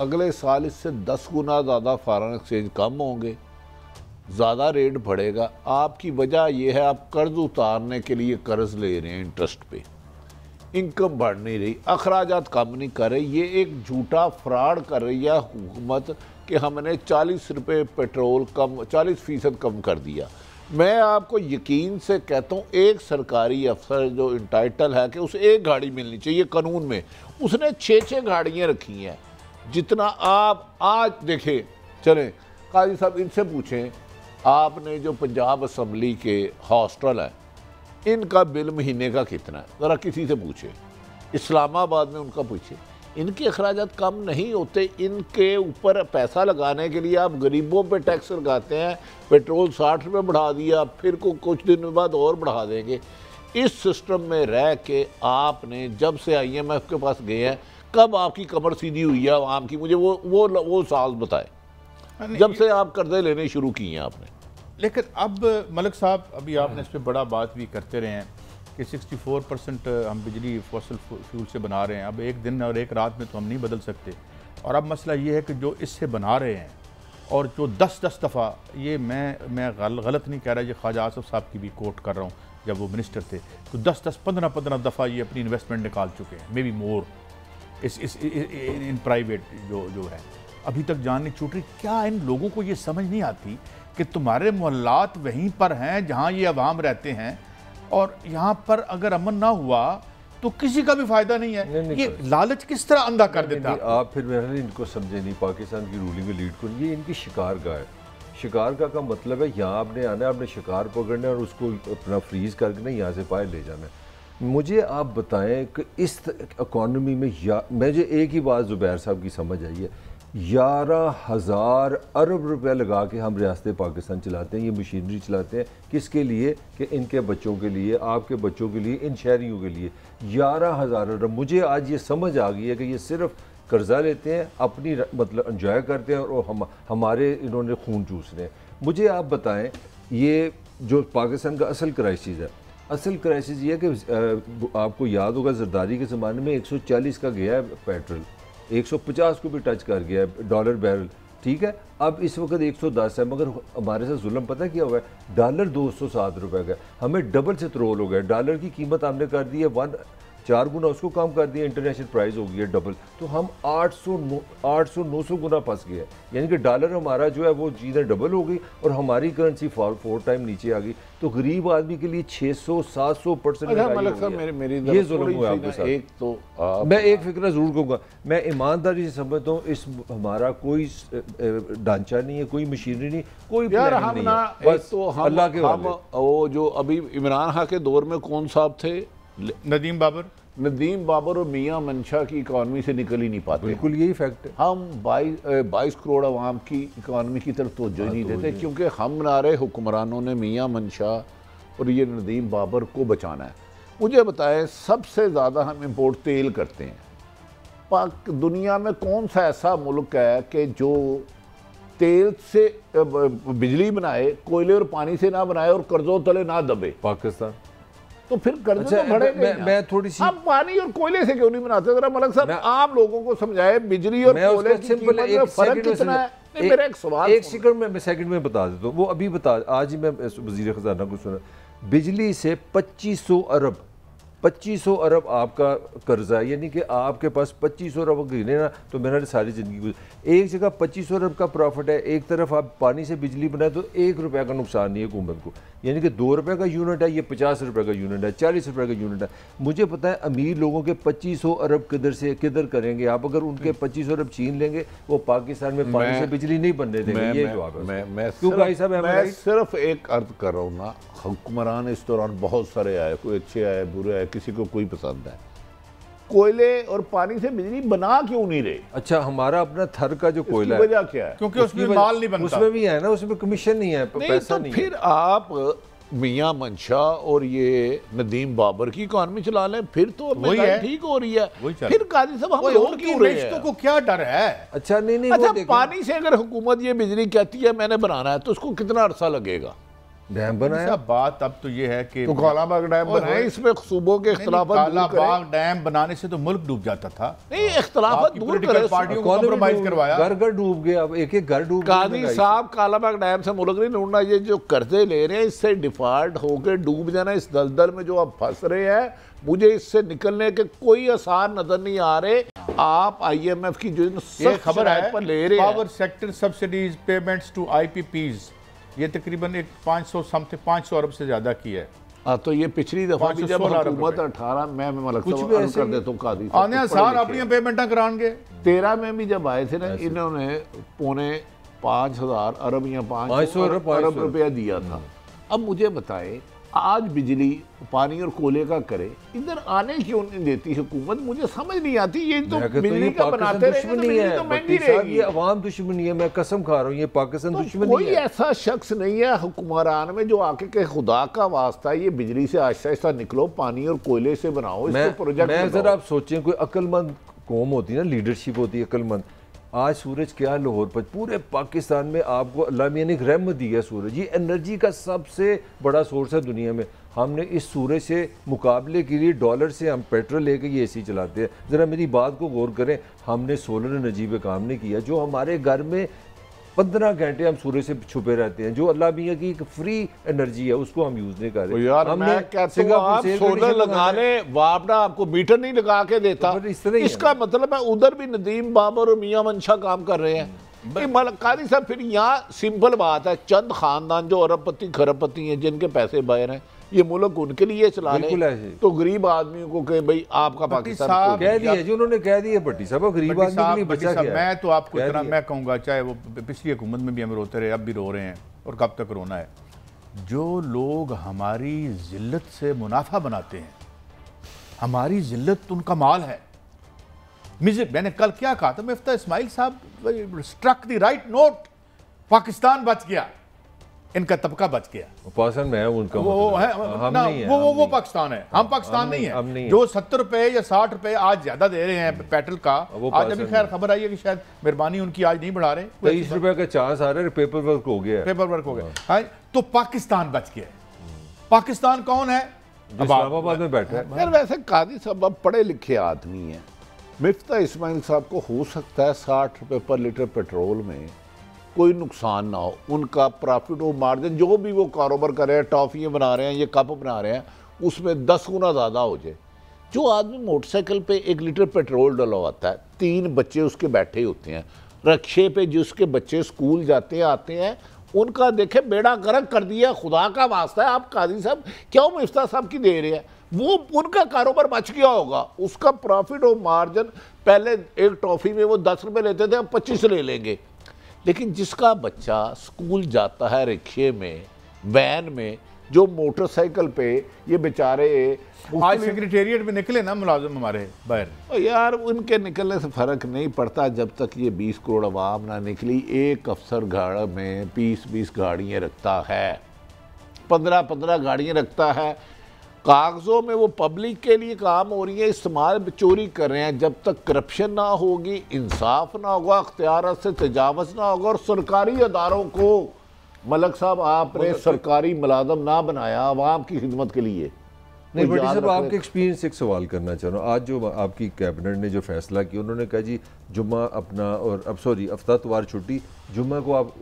अगले साल इससे 10 गुना ज़्यादा फॉरेन एक्सचेंज कम होंगे, ज़्यादा रेट बढ़ेगा। आपकी वजह यह है आप कर्ज उतारने के लिए कर्ज ले रहे हैं इंटरेस्ट पे, इनकम बढ़ नहीं रही, अखराजात कम नहीं कर रही। ये एक झूठा फ्रॉड कर रही है हुकूमत कि हमने 40 रुपये पेट्रोल कम 40% कम कर दिया। मैं आपको यकीन से कहता हूँ एक सरकारी अफसर जो इंटाइटल है कि उसे एक गाड़ी मिलनी चाहिए कानून में, उसने 6 गाड़ियाँ रखी हैं। जितना आप आज देखें, चलें काजी साहब इनसे पूछें आपने जो पंजाब असम्बली के हॉस्टल हैं, इनका बिल महीने का कितना है, ज़रा किसी से पूछे। इस्लामाबाद में उनका पूछे, इनके अखराजात कम नहीं होते। इनके ऊपर पैसा लगाने के लिए आप गरीबों पे टैक्स लगाते हैं। पेट्रोल 60 रुपये बढ़ा दिया, फिर कुछ दिन बाद और बढ़ा देंगे। इस सिस्टम में रह के आपने जब से IMF के पास गए हैं, कब आपकी कमर सीधी हुई है आवाम की? मुझे वो साल बताए जब से आप कर्जे लेने शुरू किए हैं आपने। लेकिन अब मलिक साहब, अभी आपने इस पर बड़ा बात भी करते रहे हैं कि 64% हम बिजली फॉसिल फ्यूल से बना रहे हैं। अब एक दिन और एक रात में तो हम नहीं बदल सकते। और अब मसला ये है कि जो इससे बना रहे हैं और जो 10-10 दफ़ा, ये मैं गलत नहीं कह रहा, ये ख्वाजा आसिफ साहब की भी कोट कर रहा हूँ, जब वो मिनिस्टर थे तो 10-10, 15-15 दफ़ा ये अपनी इन्वेस्टमेंट निकाल चुके हैं, may be more, in private जो है। अभी तक जान नहीं छूट रही। क्या इन लोगों को ये समझ नहीं आती कि तुम्हारे मोहल्लात वहीं पर हैं जहाँ ये अवाम रहते हैं, और यहाँ पर अगर अमन ना हुआ तो किसी का भी फायदा नहीं है। नहीं, ये लालच किस तरह अंधा कर देता है? आप फिर मेरा इनको समझे नहीं, पाकिस्तान की रूलिंग लीड को, ये इनकी शिकारगाह है। शिकारगाह का मतलब है यहाँ आपने आना है, आपने शिकार पकड़ना है और उसको अपना फ्रीज करके ना यहाँ से बाहर ले जाना है। मुझे आप बताएं कि इस इकॉनमी में मुझे एक ही बात ज़ुबैर साहब की समझ आई है, 11,000 अरब रुपया लगा के हम रियासत पाकिस्तान चलाते हैं, ये मशीनरी चलाते हैं। किसके लिए? कि इनके बच्चों के लिए, आपके बच्चों के लिए, इन शहरियों के लिए 11,000 अरब। मुझे आज ये समझ आ गई है कि ये सिर्फ कर्जा लेते हैं, अपनी मतलब एंजॉय करते हैं और हमारे इन्होंने खून चूस रहे हैं। मुझे आप बताएं, ये जो पाकिस्तान का असल क्राइसिस है, असल क्राइसिस ये है कि आपको याद होगा जरदारी के ज़माने में 140 का गया है पेट्रोल, 150 को भी टच कर गया है डॉलर बैरल, ठीक है। अब इस वक्त 110 है, मगर हमारे साथ जुल्म पता क्या हुआ है, डॉलर 207 रुपये का, हमें डबल से त्रोल हो गया। डॉलर की कीमत हमने कर दी है 4 गुना, उसको कम कर दिया, इंटरनेशनल प्राइस हो गई है डबल, तो हम 800-900 गुना फंस गए। यानी कि डॉलर हमारा जो है वो चीज़ें डबल हो गई और हमारी करेंसी 4 टाइम नीचे आ गई। तो गरीब आदमी के लिए 600-700% ये जुल्म हुआ आपके साथ। एक तो मैं एक फिक्र ज़रूर कहूँगा, मैं ईमानदारी से समझता हूँ, इस हमारा कोई ढांचा नहीं है, कोई मशीनरी नहीं, कोई प्लानिंग नहीं है, बस तो अल्लाह के वाले। वो जो अभी इमरान खान के दौर में कौन साहब थे, नदीम बाबर और मियां मंशा की इकॉनमी से निकल ही नहीं पाते। बिल्कुल यही फैक्ट है। हम 22 करोड़ आवाम की इकॉनमी की तरफ तवज्जो नहीं देते, क्योंकि हमारे हुक्मरानों ने मियां मंशा और ये नदीम बाबर को बचाना है। मुझे बताएं, सबसे ज़्यादा हम इंपोर्ट तेल करते हैं। दुनिया में कौन सा ऐसा मुल्क है कि जो तेल से बिजली बनाए, कोयले और पानी से ना बनाए और कर्जों तले ना दबे? पाकिस्तान। तो फिर कर्ज तो बढ़ेगा। मैं थोड़ी सी, आप पानी और कोयले से क्यों नहीं बनाते? जरा मलिक साहब आम लोगों को समझाए, बिजली और कोयले की कीमत में फर्क कितना है? मेरा एक सवाल, एक सेकंड में बता देता हूँ। वो अभी आज ही मैं वजीर खजाना को सुना, बिजली से 2500 अरब आपका कर्जा है, यानी कि आपके पास 2500 अरब गिने ना तो मेरा सारी ज़िंदगी, एक जगह 2500 अरब का प्रॉफिट है, एक तरफ आप पानी से बिजली बनाए तो 1 रुपये का नुकसान नहीं है हुकूमत को, यानी कि 2 रुपये का यूनिट है, ये 50 रुपये का यूनिट है, 40 रुपये का यूनिट है। मुझे पता है अमीर लोगों के 2500 अरब किधर करेंगे आप? अगर उनके 2500 अरब छीन लेंगे, वो पाकिस्तान में पानी से बिजली नहीं बनने देंगे। ये जवाब है। मैं सिर्फ एक अर्ज कर रहा हूँ ना, हुक्मरान इस दौरान बहुत सारे आए, कोई अच्छे आए, बुरे आए, किसी को कोई पसंद है। कोयले और पानी से बिजली बना क्यों नहीं रहे? अच्छा, हमारा अपना थर का जो कोयला है, वजह क्या है? क्योंकि उसमें माल नहीं बनता। उसमें भी है ना, उसमें कमीशन नहीं है, पैसा तो नहीं फिर है। आप मियां मंशा और ये नदीम बाबर की इकॉनमी चला लें, फिर तो ठीक हो रही है। फिर काजी साहब हम लोग क्यों रहे हैं? को क्या डर है? अच्छा नहीं, अच्छा, पानी से अगर हुकूमत ये बिजली कहती है मैंने बनाना है, तो उसको कितना अरसा लगेगा? डैम बनाया। बात अब तो ये है कि तो कालाबाग डैम बनाए, इसमें सूबों के इख्तिलाफ। कालाबाग डैम बनाने से तो मुल्क डूब जाता था। नहीं, इख्तिलाफ दूर करें, पार्टियों को कॉम्प्रोमाइज करवाया, घर डूब गया, अब एक घर डूब गया। काजी साहब, कालाबाग डैम से मुल्क नहीं ढूंढना, ये जो कर्जे ले रहे हैं इससे डिफॉल्ट होकर डूब जाना, इस दलदल में जो आप फंस रहे हैं, मुझे इससे निकलने के कोई आसार नजर नहीं आ रहे। आप IMF की जो खबर है पर ले रहे हैं, power sector subsidies payments to IPPs, ये तकरीबन 500 अरब से ज्यादा की है। तो ये पिछली दफा भी जब हुकूमत 18 में कुछ भी ऐसे कर देता हूं, कादी आने सार अपनी पेमेंट कराएंगे। 13 में भी जब आए थे ना, इन्होंने 5,000 अरब या 500 अरब रुपया दिया था। अब मुझे बताएं, आज बिजली पानी और कोयले का करे, इधर आने क्यों नहीं देती हुकूमत? मुझे समझ नहीं आती। ये तो बिजली का बनाते रहे तो बिजली तो महंगी रहेगी। ये अवाम दुश्मनी है, मैं कसम खा रहा हूँ, ये पाकिस्तान दुश्मनी कोई है। ऐसा शख्स नहीं है हुक्मरान में जो आके के खुदा का वास्ता ये बिजली से आहिस्ता आहिस्ता निकलो, पानी और कोयले से बनाओ इसको प्रोजेक्ट। मैं जरा आप सोचें, कोई अक्लमंद कौम होती है ना, लीडरशिप होती है अक्लमंद। आज सूरज क्या लाहौर पर पूरे पाकिस्तान में आपको अल्लाह मियां ने एक रहमत दी है सूरज। ये एनर्जी का सबसे बड़ा सोर्स है दुनिया में। हमने इस सूरज से मुकाबले के लिए डॉलर से हम पेट्रोल लेके ये एसी चलाते हैं। ज़रा मेरी बात को गौर करें, हमने सोलर एनर्जी पे काम नहीं किया। जो हमारे घर में 15 घंटे हम सूरज से छुपे रहते हैं, जो अल्लाह मियां की एक फ्री एनर्जी है, उसको हम यूज नहीं कर रहे। यार मैं कहता हूं आप सोलर लगा लें, वापडा आपको मीटर नहीं लगा के देता। इसका मतलब है उधर भी नदीम बाबर और मियां मंशा काम कर रहे हैं। कादी साहब, फिर यहाँ सिंपल बात है, चंद खानदान जो अरबपति खरबपति हैं, जिनके पैसे बाहर हैं, ये मुल्क उनके लिए चला रहे, तो गरीब आदमियों को कहे भाई आपका पाकिस्तान कह दिया जो उन्होंने कह दिया। भट्टी साहब, गरीब आदमी के लिए बचा क्या? मैं तो आपको इतना मैं कहूँगा, चाहे वो पिछली हुकूमत में भी हम रोते रहे, अब भी रो रहे हैं और कब तक रोना है। जो लोग हमारी जिल्लत से मुनाफा बनाते हैं, हमारी जिल्लत उनका माल है। मैंने कल क्या कहा था, मिफ्ता इस्माइल साहब struck the right note. Pakistan बच गया, इनका तबका बच गया। पाकिस्तान में है उनका, वो है ना, वो पाकिस्तान है, हम पाकिस्तान नहीं है। जो 70 रुपए या 60 रुपए आज ज्यादा दे रहे हैं पेट्रोल का, आज अभी खैर खबर आई है कि शायद मेहरबानी उनकी आज नहीं बढ़ा रहे, 23 रुपए का चांस आ रहा है, पेपर वर्क हो गया, पेपर वर्क हो गया। तो पाकिस्तान बच गया। पाकिस्तान कौन है? इस्लामाबाद में बैठा है। यार वैसे कादी साहब अब पढ़े लिखे आदमी है। मिफ्ता इस्माइल साहब को हो सकता है 60 रुपए पर लीटर पेट्रोल में कोई नुकसान ना हो, उनका प्रॉफिट और मार्जिन जो भी वो कारोबार कर रहे हैं, टॉफ़ियाँ बना रहे हैं, ये कप बना रहे हैं, उसमें 10 गुना ज़्यादा हो जाए। जो आदमी मोटरसाइकिल पे 1 लीटर पेट्रोल डलवाता है, 3 बच्चे उसके बैठे होते हैं, रक्शे पे जिसके बच्चे स्कूल जाते हैं आते हैं, उनका देखे बेड़ा गर्क कर दिया। खुदा का वास्ता है, आप काजी साहब क्यों मिफ्ता साहब की दे रहे हैं? वो उनका कारोबार बच गया होगा, उसका प्रॉफिट और मार्जिन, पहले एक टॉफ़ी में वो 10 रुपये लेते थे, अब 25 ले लेंगे। लेकिन जिसका बच्चा स्कूल जाता है रिक्शे में, वैन में, जो मोटरसाइकिल पे, ये बेचारे आज सेक्रेटेरिएट में निकले ना मुलाजिम हमारे बाहर, यार उनके निकलने से फ़र्क नहीं पड़ता जब तक ये 20 करोड़ आवाम ना निकली। एक अफसर गाड़ी में 20-20 गाड़ियाँ रखता है, 15-15 गाड़ियाँ रखता है, कागज़ों में वो पब्लिक के लिए काम हो रही है, इस्तेमाल चोरी कर रहे हैं। जब तक करप्शन ना होगी, इंसाफ ना होगा, अख्तियारत से तजावज़ ना होगा, और सरकारी अदारों को मलक साहब आपने सरकारी मुलाजम ना बनाया आवाम की खिदमत के लिए। नहीं भट्टी साहब, आपके एक्सपीरियंस एक सवाल करना चाह रहा हूँ। आज जो आपकी कैबिनेट ने जो फैसला किया, उन्होंने कहा जी जुम्मा अपना और अब हफ्तावार छुट्टी, जुम्मा को आप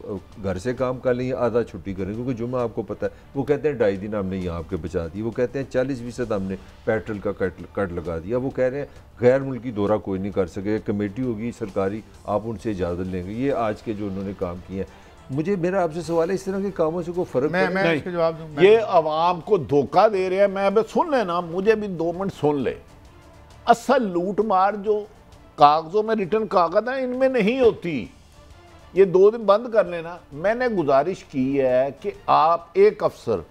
घर से काम कर लें, आधा छुट्टी करें, क्योंकि जुम्मा आपको पता है वो कहते हैं 2.5 दिन हमने यहाँ आपके बचा दिए, वो कहते हैं 40% हमने पेट्रोल का कट लगा दिया, वो कह रहे हैं गैर मुल्की दौरा कोई नहीं कर सके, कमेटी होगी सरकारी, आप उनसे इजाज़त लेंगे। ये आज के जो उन्होंने काम किए हैं, मुझे मेरा आपसे सवाल है, इस तरह के कामों से कोई फर्क मैं इसका जवाब दूं। ये अवाम को धोखा दे रहे हैं। मैं अब सुन लेना, मुझे भी 2 मिनट सुन ले। असल लूट मार जो कागजों में रिटर्न कागज है, इनमें नहीं होती। ये 2 दिन बंद कर लेना। मैंने गुजारिश की है कि आप एक अफसर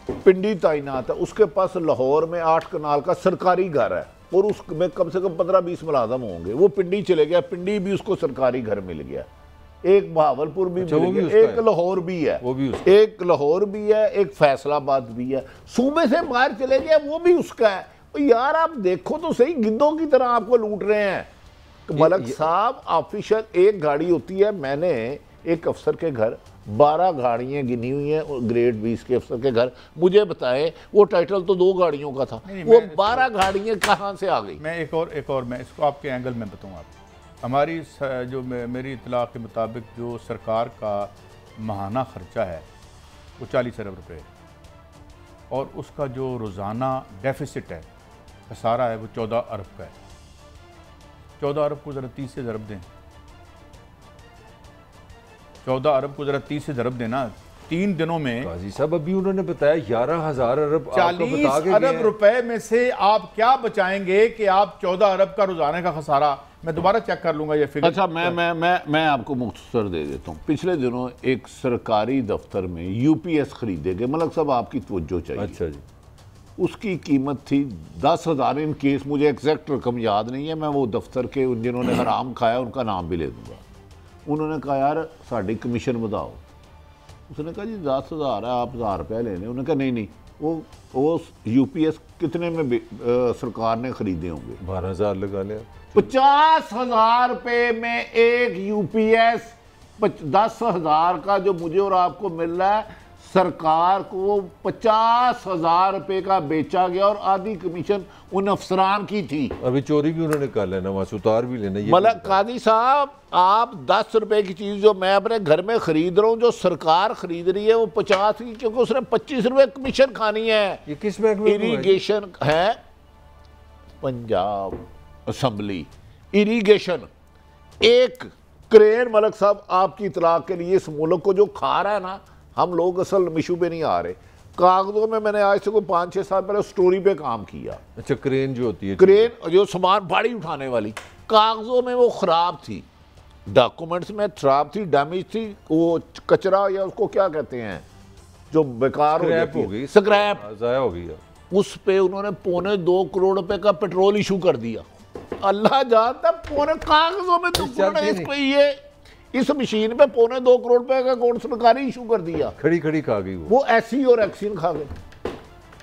पिंडी तैनात है, उसके पास लाहौर में 8 कनाल का सरकारी घर है और उसमें कम से कम 15-20 मुलाजम होंगे। वो पिंडी चले गया, पिंडी भी उसको सरकारी घर मिल गया, एक बहावलपुर भी मिल गया, एक लाहौर भी है, एक लाहौर भी है, एक फैसलाबाद भी है, सूबे से बाहर चले गया वो भी उसका है। यार आप देखो तो सही, गिद्धों की तरह आपको लूट रहे हैं। मलक साहब ऑफिशियल एक गाड़ी होती है, मैंने एक अफसर के घर 12 गाड़ियां गिनी हुई हैं, ग्रेड 20 के अफसर के घर। मुझे बताएं वो टाइटल तो 2 गाड़ियों का था, वो 12 गाड़ियां कहाँ से आ गई? मैं एक और मैं इसको आपके एंगल में बताऊँ। आप हमारी जो मेरी इतला के मुताबिक जो सरकार का माहाना ख़र्चा है वो 40 अरब रुपये, और उसका जो रोज़ाना डेफिसिट है, खसारा है, वो 14 अरब का है। 14 अरब को ज़रा 30 से ज़रब दें, 14 अरब को ज़रा 30 से ज़रब देना, 3 दिनों में। काजी साहब अभी उन्होंने बताया 11,000 अरब, 40 अरब रुपए में से आप क्या बचाएंगे कि आप 14 अरब का रोजाना का खसारा मैं दोबारा चेक कर लूंगा ये फिगर। अच्छा, मैं आपको मुख्तसर दे देता हूँ। पिछले दिनों एक सरकारी दफ्तर में यूपीएस खरीदे गए, मलक साहब आपकी तवज्जो चाहिए। अच्छा जी। उसकी कीमत थी 10,000 इन केस, मुझे एग्जैक्ट रकम याद नहीं है, मैं वो दफ्तर के जिन्होंने हराम खाया उनका नाम भी ले दूंगा। उन्होंने कहा यार साड़ी कमीशन बताओ। उसने कहा जी 10,000 है, आप 1000 रुपये ले लें। उन्होंने कहा नहीं, वो यूपीएस कितने में सरकार ने खरीदे होंगे? 12,000 लगा लिया। 50,000 रुपये में एक यूपीएस 10,000 का जो मुझे और आपको मिल रहा है, सरकार को 50,000 रुपये का बेचा गया और आधी कमीशन उन अफसरान की थी। अभी चोरी भी उन्होंने कर लेना, वहां से उतार भी लेना। मतलब कादी साहब, आप 10 रुपए की चीज जो मैं अपने घर में खरीद रहा हूँ, जो सरकार खरीद रही है वो 50 की, क्योंकि उसने 25 रुपए कमीशन खानी है। ये किस बैंक में? इरिगेशन है, पंजाब असम्बली इरिगेशन। एक क्रेन, मलक साहब आपकी इतला के लिए, इस मुल्क को जो खा रहा है ना, हम लोग असल मिशू पे नहीं आ रहे। कागजों में मैंने आज से कोई 5-6 साल पहले स्टोरी पे काम किया। अच्छा, क्रेन जो होती है, क्रेन जो सामान भारी उठाने वाली, कागजों में वो खराब थी, डॉक्यूमेंट्स में खराब थी, डैमेज थी, वो कचरा या उसको क्या कहते हैं जो बेकार हो गई, स्क्रैप ज़ाया हो गई। उस पे उन्होंने 2.25 करोड़ रुपए का पेट्रोल इशू कर दिया। अल्लाह जानता, पूरे कागजों में तो इसको ये इस मशीन पे 2.25 करोड़ रुपए का कौन सरकारी इशू कर दिया। खड़ी खड़ी खा गई वो ऐसी और एक्सीन खा गई।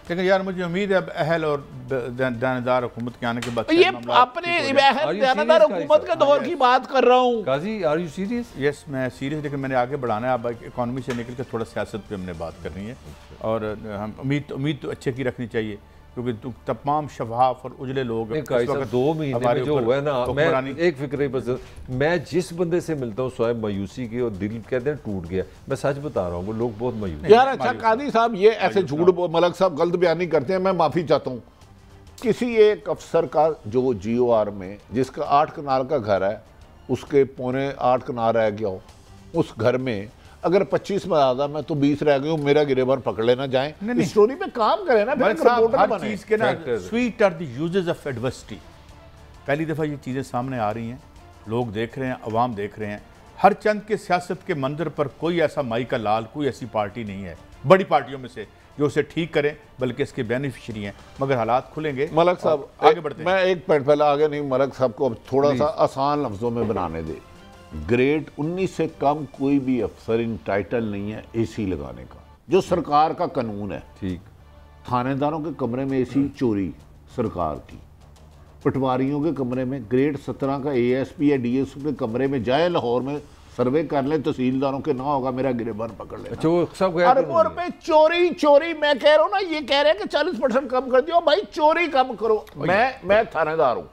लेकिन यार मुझे उम्मीद है अहल और दानेदार हुकूमत के आने के बाद ये अपने अहल दानेदार हुकूमत के दौर की बात कर रहा हूँ। काजी, आर यू सीरियस? यस, मैं सीरियस, लेकिन मैंने आगे बढ़ाना है। अब इकॉनमी से निकल कर थोड़ा सियासत पे हमने बात करनी है, और हम उम्मीद तो अच्छे की रखनी चाहिए, क्योंकि तमाम शफाफ और उजले लोग 2 महीने में जो हुआ है ना, मैं एक फिक्र बस, मैं जिस बंदे से मिलता हूँ स्वाब मायूसी की, और दिल कहते हैं टूट गया। मैं सच बता रहा हूँ, वो लोग बहुत मायूस यार। अच्छा कादी साहब, ये ऐसे झूठ मलक साहब गलत बयानी करते हैं, मैं माफ़ी चाहता हूँ। किसी एक अफसर का जो GOR में, जिसका 8 कनाल का घर है, उसके 8.25 कनाल रह गया हो, उस घर में अगर 25 में ज़्यादा, मैं तो 20 रह गई हूँ, मेरा गिरेबान पकड़ लेना जाए। इस स्टोरी पे काम करें ना, हर चीज़ के ना sweet are the uses of adversity. पहली दफ़ा ये चीज़ें सामने आ रही हैं, लोग देख रहे हैं, अवाम देख रहे हैं। हर चंद के सियासत के मंदिर पर कोई ऐसा माई का लाल, कोई ऐसी पार्टी नहीं है बड़ी पार्टियों में से जो उसे ठीक करें, बल्कि इसके बेनिफिशरी हैं। मगर हालात खुलेंगे। मलक साहब आगे बढ़ते हैं। मैं एक पॉइंट पहले आगे नहीं, मलक साहब को अब थोड़ा सा आसान लफ्जों में बनाने दे। ग्रेड 19 से कम कोई भी अफसर इंटाइटल नहीं है AC लगाने का, जो सरकार का कानून है। ठीक, थानेदारों के कमरे में AC चोरी सरकार की, पटवारियों के कमरे में, ग्रेड 17 का ASP या DSP के कमरे में जाए, लाहौर में सर्वे कर ले, तहसीलदारों के ना होगा, मेरा गिरेबान पकड़ ले। अच्छा, वो सब अरबों रुपए चोरी मैं कह रहा हूँ ना, ये कह रहे हैं कि 40% कम कर दियो भाई, चोरी कम करो। मैं थानेदार हूँ,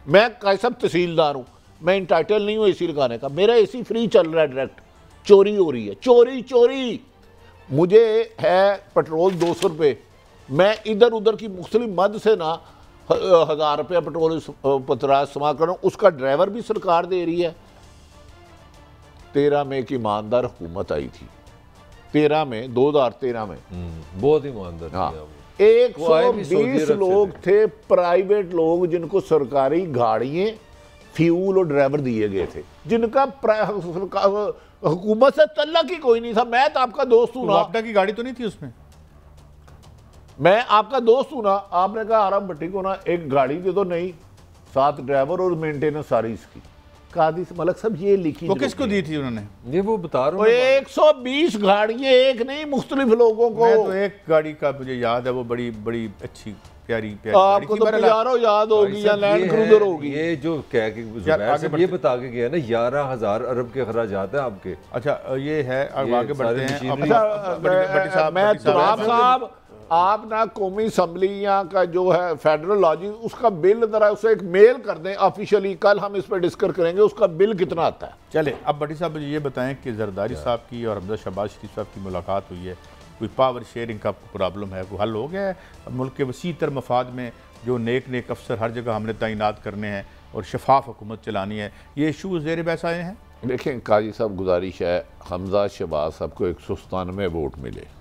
मैं कैसा तहसीलदार हूँ, मैं इंटाइटल नहीं हूँ AC लगाने का, मेरा AC फ्री चल रहा है, डायरेक्ट चोरी हो रही है। चोरी मुझे है पेट्रोल 200 रुपये, मैं इधर उधर की मुख्तलिफ मद से ना 1000 रुपया पेट्रोल पतरा इस्तेमाल कर रहा हूँ, उसका ड्राइवर भी सरकार दे रही है। 13 में एक ईमानदार हुकूमत आई थी, 2013 में बहुत ईमानदार। हाँ, 120 लोग थे प्राइवेट लोग, जिनको सरकारी गाड़ियाँ, फ्यूल और ड्राइवर दिए गए थे, जिनका हुकूमत से तल्लुक ही कोई नहीं था। मैं तो आपका दोस्त हूं ना। आपका की गाड़ी तो नहीं थी उसमें? मैं आपका दोस्त हूं ना। आपने कहा आराम भट्टी को ना एक गाड़ी दे दो, नहीं 7 ड्राइवर और मेंटेनेंस सारी इसकी। कादी मलक साहब ये लिखी, वो किसको दी थी उन्होंने? ये वो बता रहा हूँ, 120 गाड़ियां, एक नहीं मुख्तलिफ लोगों को। मैं तो एक गाड़ी का मुझे याद है, वो बड़ी बड़ी अच्छी प्यारी आपको तो याद होगी या लैंड क्रूजर होगी। ये जो कह के ये बता के गया ना, 11,000 अरब के खर्चात है आपके। अच्छा ये है, अब आगे बढ़ते हैं। अच्छा मैं तुराब साहब, आप ना कौमी असम्बलियाँ का जो है फेडरल लॉजी, उसका बिल जरा उसे एक मेल कर दें ऑफिशियली, कल हम इस पर डिस्कस करेंगे उसका बिल कितना आता है। चले अब भट्टी साहब मुझे ये बताएं कि जरदारी साहब की और हमजा शहबाज शरीफ साहब की मुलाकात हुई है, कोई पावर शेयरिंग का प्रॉब्लम है, कोई हल हो गया है? मुल्क के वसी तर मफाद में जो नेक अफसर हर जगह हमने तैनात करने हैं और शफाफ हुकूमत चलानी है, ये इशू ज़ेर बहस आए हैं? देखें काजी साहब, गुजारिश है, हमजा शहबाज साहब को 197 वोट मिले,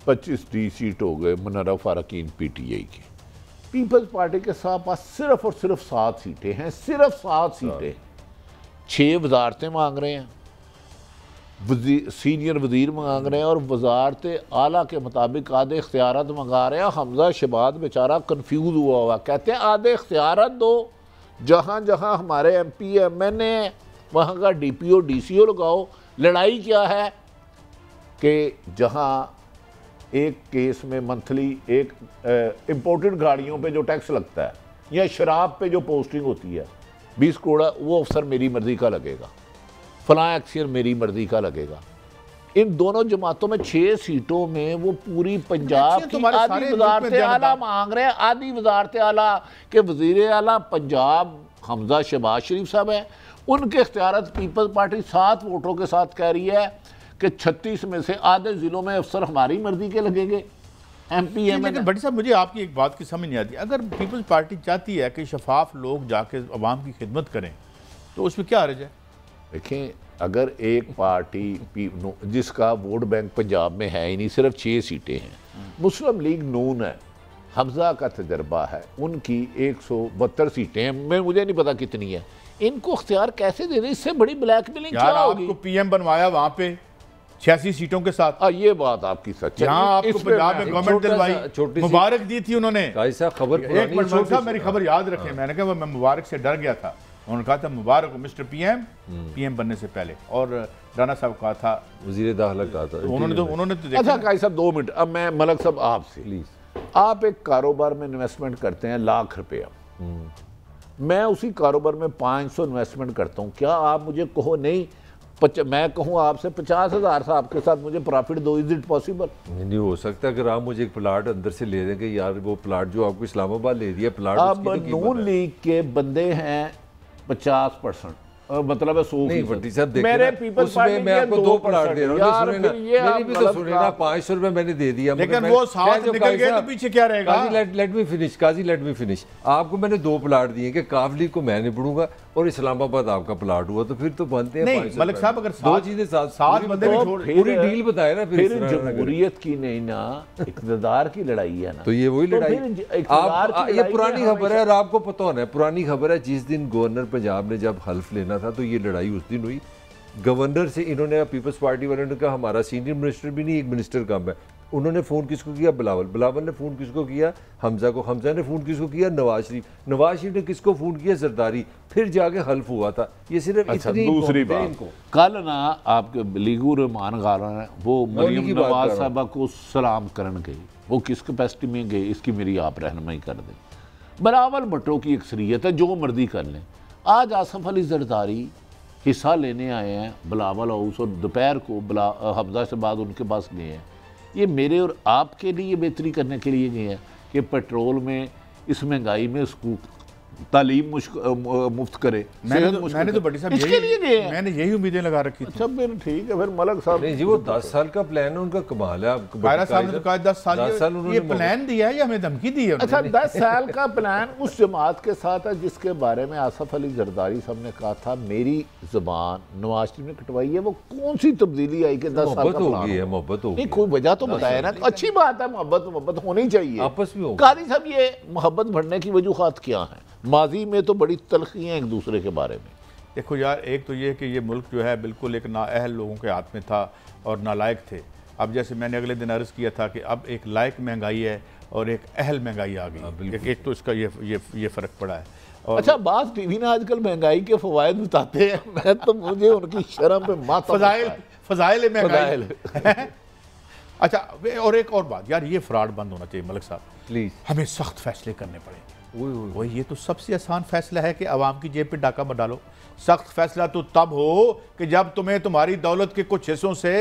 25 D सीट हो गए मुनर्रफ फारकीन PTI की। पीपल्स पार्टी के साथ पास सिर्फ और सिर्फ 7 सीटें हैं, सिर्फ 7 सीटें। 6 वजारतें मांग रहे हैं, सीनियर वजीर मांग रहे हैं और वजारत आला के मुताबिक आधे इख्तियारात मंगा रहे हैं। हमजा शहबाज बेचारा कन्फ्यूज़ हुआ कहते हैं आधे इख्तियारात दो, जहाँ जहाँ हमारे MP MN हैं वहाँ का DPO DCO लगाओ। लड़ाई क्या है कि जहाँ एक केस में मंथली एक इम्पोर्टेड गाड़ियों पे जो टैक्स लगता है या शराब पे जो पोस्टिंग होती है 20 करोड़, वो अफसर मेरी मर्जी का लगेगा, फलां एक्शन मेरी मर्जी का लगेगा। इन दोनों जमातों में 6 सीटों में वो पूरी पंजाब की आधी वजारत आला मांग रहे हैं। आधी वजारत आला के वजीर आला पंजाब हमजा शहबाज शरीफ साहब हैं, उनके इख्तियारात पीपल्स पार्टी 7 वोटों के साथ कह रही है कि 36 में से आधे ज़िलों में अफसर हमारी मर्जी के लगेंगे। MP MN। लेकिन भट्टी साहब मुझे आपकी एक बात की समझ नहीं आती, अगर पीपल्स पार्टी चाहती है कि शफाफ लोग जाके अवाम की खिदमत करें तो उसमें क्या हर्ज है? देखें, अगर एक पार्टी जिसका वोट बैंक पंजाब में है ही नहीं, सिर्फ 6 सीटें हैं, मुस्लिम लीग नून है, हमजा का तजर्बा है, उनकी 172 सीटें हैं, मैं मुझे नहीं पता कितनी है, इनको अख्तियार कैसे दे दें? इससे बड़ी ब्लैकमेलिंग क्या होगी? आपको PM बनवाया वहाँ पे 86 सीटों के साथ। ये बात आपकी सच है। यहाँ आपको पंजाब में गवर्नमेंट दिलवाई, मुबारक दी थी उन्होंने। खबर एक मिनट साहब मेरी खबर याद रखें, मैंने कहा मैं मुबारक से डर गया था। उन्होंने कहा था मुबारक हो मिस्टर PM बनने से पहले, और राना साहब कहा था वजीर दाखिला कहा था। उन्होंने तो अच्छा काजी साहब 2 मिनट, अब मैं मलक साहब आपसे प्लीज, आप एक कारोबार में इन्वेस्टमेंट करते हैं लाख रुपया, मैं उसी कारोबार में 500 इन्वेस्टमेंट करता हूँ, क्या आप मुझे कहो नहीं मैं कहूँ आपसे 50,000 से आपके साथ मुझे प्रॉफिट दो, इज इट पॉसिबल? नहीं हो सकता। अगर आप मुझे एक प्लाट अंदर से ले देंगे, यार वो प्लाट जो आपको इस्लामाबाद ले दिया प्लाट, अब नून लीग के बंदे हैं 50%, मतलब है 100। नहीं भट्टी साहब देखिए, मेरे पीपल्स पार्टी मैं आपको 2 प्लाट दे रहा हूँ, मेरी भी तो सुनिए ना, 500 रुपए मैंने दे दिया, लेकिन वो साथ निकल गए तो पीछे क्या रहेगा? Let me finish. आपको मैंने 2 प्लाट दिए कि काफली को मैं नहीं पढ़ूंगा और इस्लामाबाद आपका प्लाट हुआ, तो फिर तो बनते हैं नहीं मलिक साहब, अगर 2 चीजें साथ बंदे भी छोड़, पूरी डील बताए ना, फिर जमहूरियत की नहीं ना, इक़्तिदार की लड़ाई है ना, तो ये वही लड़ाई। ये पुरानी खबर है और आपको पता होना है, पुरानी खबर है। जिस दिन गवर्नर पंजाब ने जब हल्फ लेना था तो ये लड़ाई उस दिन हुई। गवर्नर से इन्होंने, पीपल्स पार्टी वालों ने कहा हमारा सीनियर मिनिस्टर भी नहीं, एक मिनिस्टर कम है। उन्होंने फ़ोन किसको किया? बिलावल ने फ़ोन किसको किया? हमजा को। हमजा ने फ़ोन किसको किया? नवाज शरीफ ने किसको फ़ोन किया? जरदारी। फिर जाके हल्फ हुआ था। ये सिर्फ अच्छा, दूसरी बात, कल ना आपके लीगू रहमान गारा ने वो मरियम नवाज साहबा को सलाम करन गई, वो किस कैपेसिटी में गए, इसकी मेरी आप रहनुमाई कर दें। बिलावल भुट्टो की अक्सरियत है, जो मर्जी कर लें। आज आसफ अली जरदारी हिस्सा लेने आए हैं बिलावल हाउस, और दोपहर को हमजा से बाद उनके पास गए हैं। ये मेरे और आपके लिए बेहतरी करने के लिए गए हैं कि पेट्रोल में, इस महंगाई में उसको तालीम मुफ्त करे। मैंने तो बड़ी साहब इसके लिए गए हैं, मैंने यही उम्मीदें लगा रखी थी। सब ठीक है। फिर मलक साहब नहीं जी, वो 10 साल का प्लान है उनका, कमाल है। कायरा साहब ने तो कहा 10 साल ये प्लान दिया है या हमें धमकी दी है? अच्छा, 10 साल का प्लान उस जमात के साथ है जिसके बारे में आसफ अली जरदारी साहब ने कहा था मेरी जुबान नवाज शरीफ ने कटवाई है। वो कौन सी तब्दीली आई कि 10 साल का प्लान है? मोहब्बत हो गई, कोई वजह तो बताया ना। अच्छी बात है, मोहब्बत होनी चाहिए आपस में। काजी साहब, ये मोहब्बत बढ़ने की वजूहात क्या है? माजी में तो बड़ी तलखियाँ एक दूसरे के बारे में। देखो यार, एक तो ये कि ये मुल्क जो है बिल्कुल एक नाअहल लोगों के हाथ में था और नालायक थे। अब जैसे मैंने अगले दिन अर्ज़ किया था कि अब एक लायक महंगाई है और एक अहल महंगाई आ गई। एक तो इसका ये फ़र्क पड़ा है। और अच्छा, बात टीवी ने आजकल महंगाई के फ़वायद बताते हैं, मैं तो मुझे उनकी शर्म पे माथा फ़ज़ाइल महंगाई। अच्छा, और एक और बात यार, ये फ्रॉड बंद होना चाहिए मलिक साहब, प्लीज़। हमें सख्त फैसले करने पड़ेंगे। वही ये तो सबसे आसान फैसला है कि आवाम की जेब पे डाका मत डालो। सख्त फैसला तो तब हो कि जब तुम्हें तुम्हारी दौलत के कुछ हिस्सों से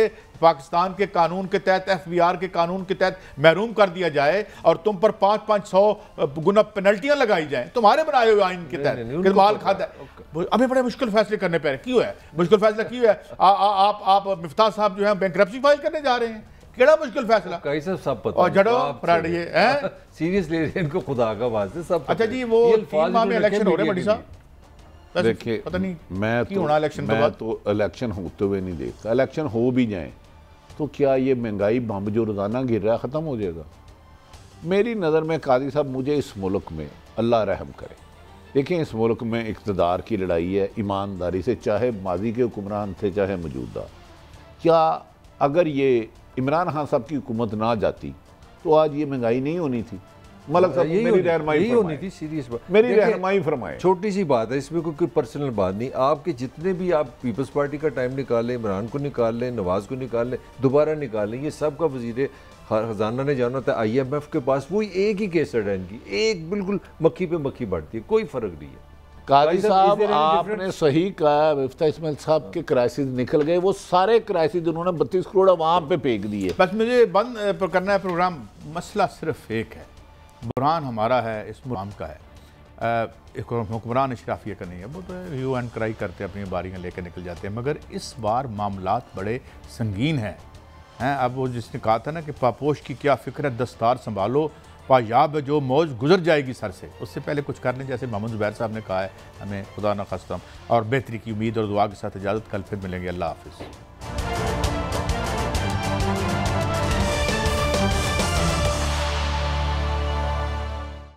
पाकिस्तान के कानून के तहत, FBR के कानून के तहत महरूम कर दिया जाए और तुम पर 500 गुना पेनल्टियां लगाई जाएं तुम्हारे बनाए हुए आइन के तहत। माल खाता अभी बड़े मुश्किल फैसले करने पड़े। क्यों है मुश्किल फैसला? क्यों है? आप मिफ्ताह साहब जो है बैंक्रप्सी फाइल करने जा रहे हैं, केड़ा मुश्किल फैसला? कैसे सब पता और जड़ो फ्रॉड ये है सीरियसली, इनको खुदा का वास्ते सब। अच्छा जी, वो 3 माह में इलेक्शन हो रहे हैं बड़ी साहब, देखिए पता नहीं मैं तो इलेक्शन होते हुए नहीं देखता। इलेक्शन हो भी जाए तो क्या ये महंगाई बम जो रोजाना गिर रहा है खत्म हो जाएगा? मेरी नज़र में कादी साहब, मुझे इस मुल्क में अल्लाह रहम करे। देखें, इस मुल्क में इक़्तिदार की लड़ाई है ईमानदारी से, चाहे माजी के हुक्मरान थे चाहे मौजूदा। क्या अगर ये इमरान खान साहब की हुकूमत ना जाती तो आज ये महंगाई नहीं होनी थी? मलिक साहब मेरी रहनुमाई होनी थी, सीरियस बात, मेरी रहनुमाई फरमाए। छोटी सी बात है, इसमें कोई पर्सनल बात नहीं। आपके जितने भी आप पीपल्स पार्टी का टाइम निकाल लें, इमरान को निकाल लें, नवाज को निकाल लें, दोबारा निकाल लें, ये सब का वजीर खजाना ने जाना था IMF के पास, वही एक ही केसर है इनकी, एक बिल्कुल मक्खी पे मक्खी बढ़ती है, कोई फर्क नहीं है। कादी साहब आपने सही कहा, मिफ्ता इस्माइल साहब के क्राइसिस निकल गए, वो सारे क्राइसिस उन्होंने 32 करोड़ अवाम पे फेंक दिए। बस मुझे बंद करना है प्रोग्राम। मसला सिर्फ एक है, बुरहान हमारा है, इस मुल्क का है, एक हुक्मरान इशराफिया का नहीं है। वो तो ह्यू एंड क्राई करते हैं, अपनी बारियाँ लेकर निकल जाते हैं। मगर इस बार मामलात बड़े संगीन हैं। अब वो जिसने कहा था ना कि पापोश की क्या फ़िक्र है, दस्तार संभालो, पायाब है जो मौज गुजर जाएगी सर से। उससे पहले कुछ कर लें, जैसे मोहम्मद ज़ुबैर साहब ने कहा है। हमें खुदा न खास्ता और बेहतरी की उम्मीद और दुआ के साथ इजाज़त, कल फिर मिलेंगे। अल्लाह हाफ़िज़।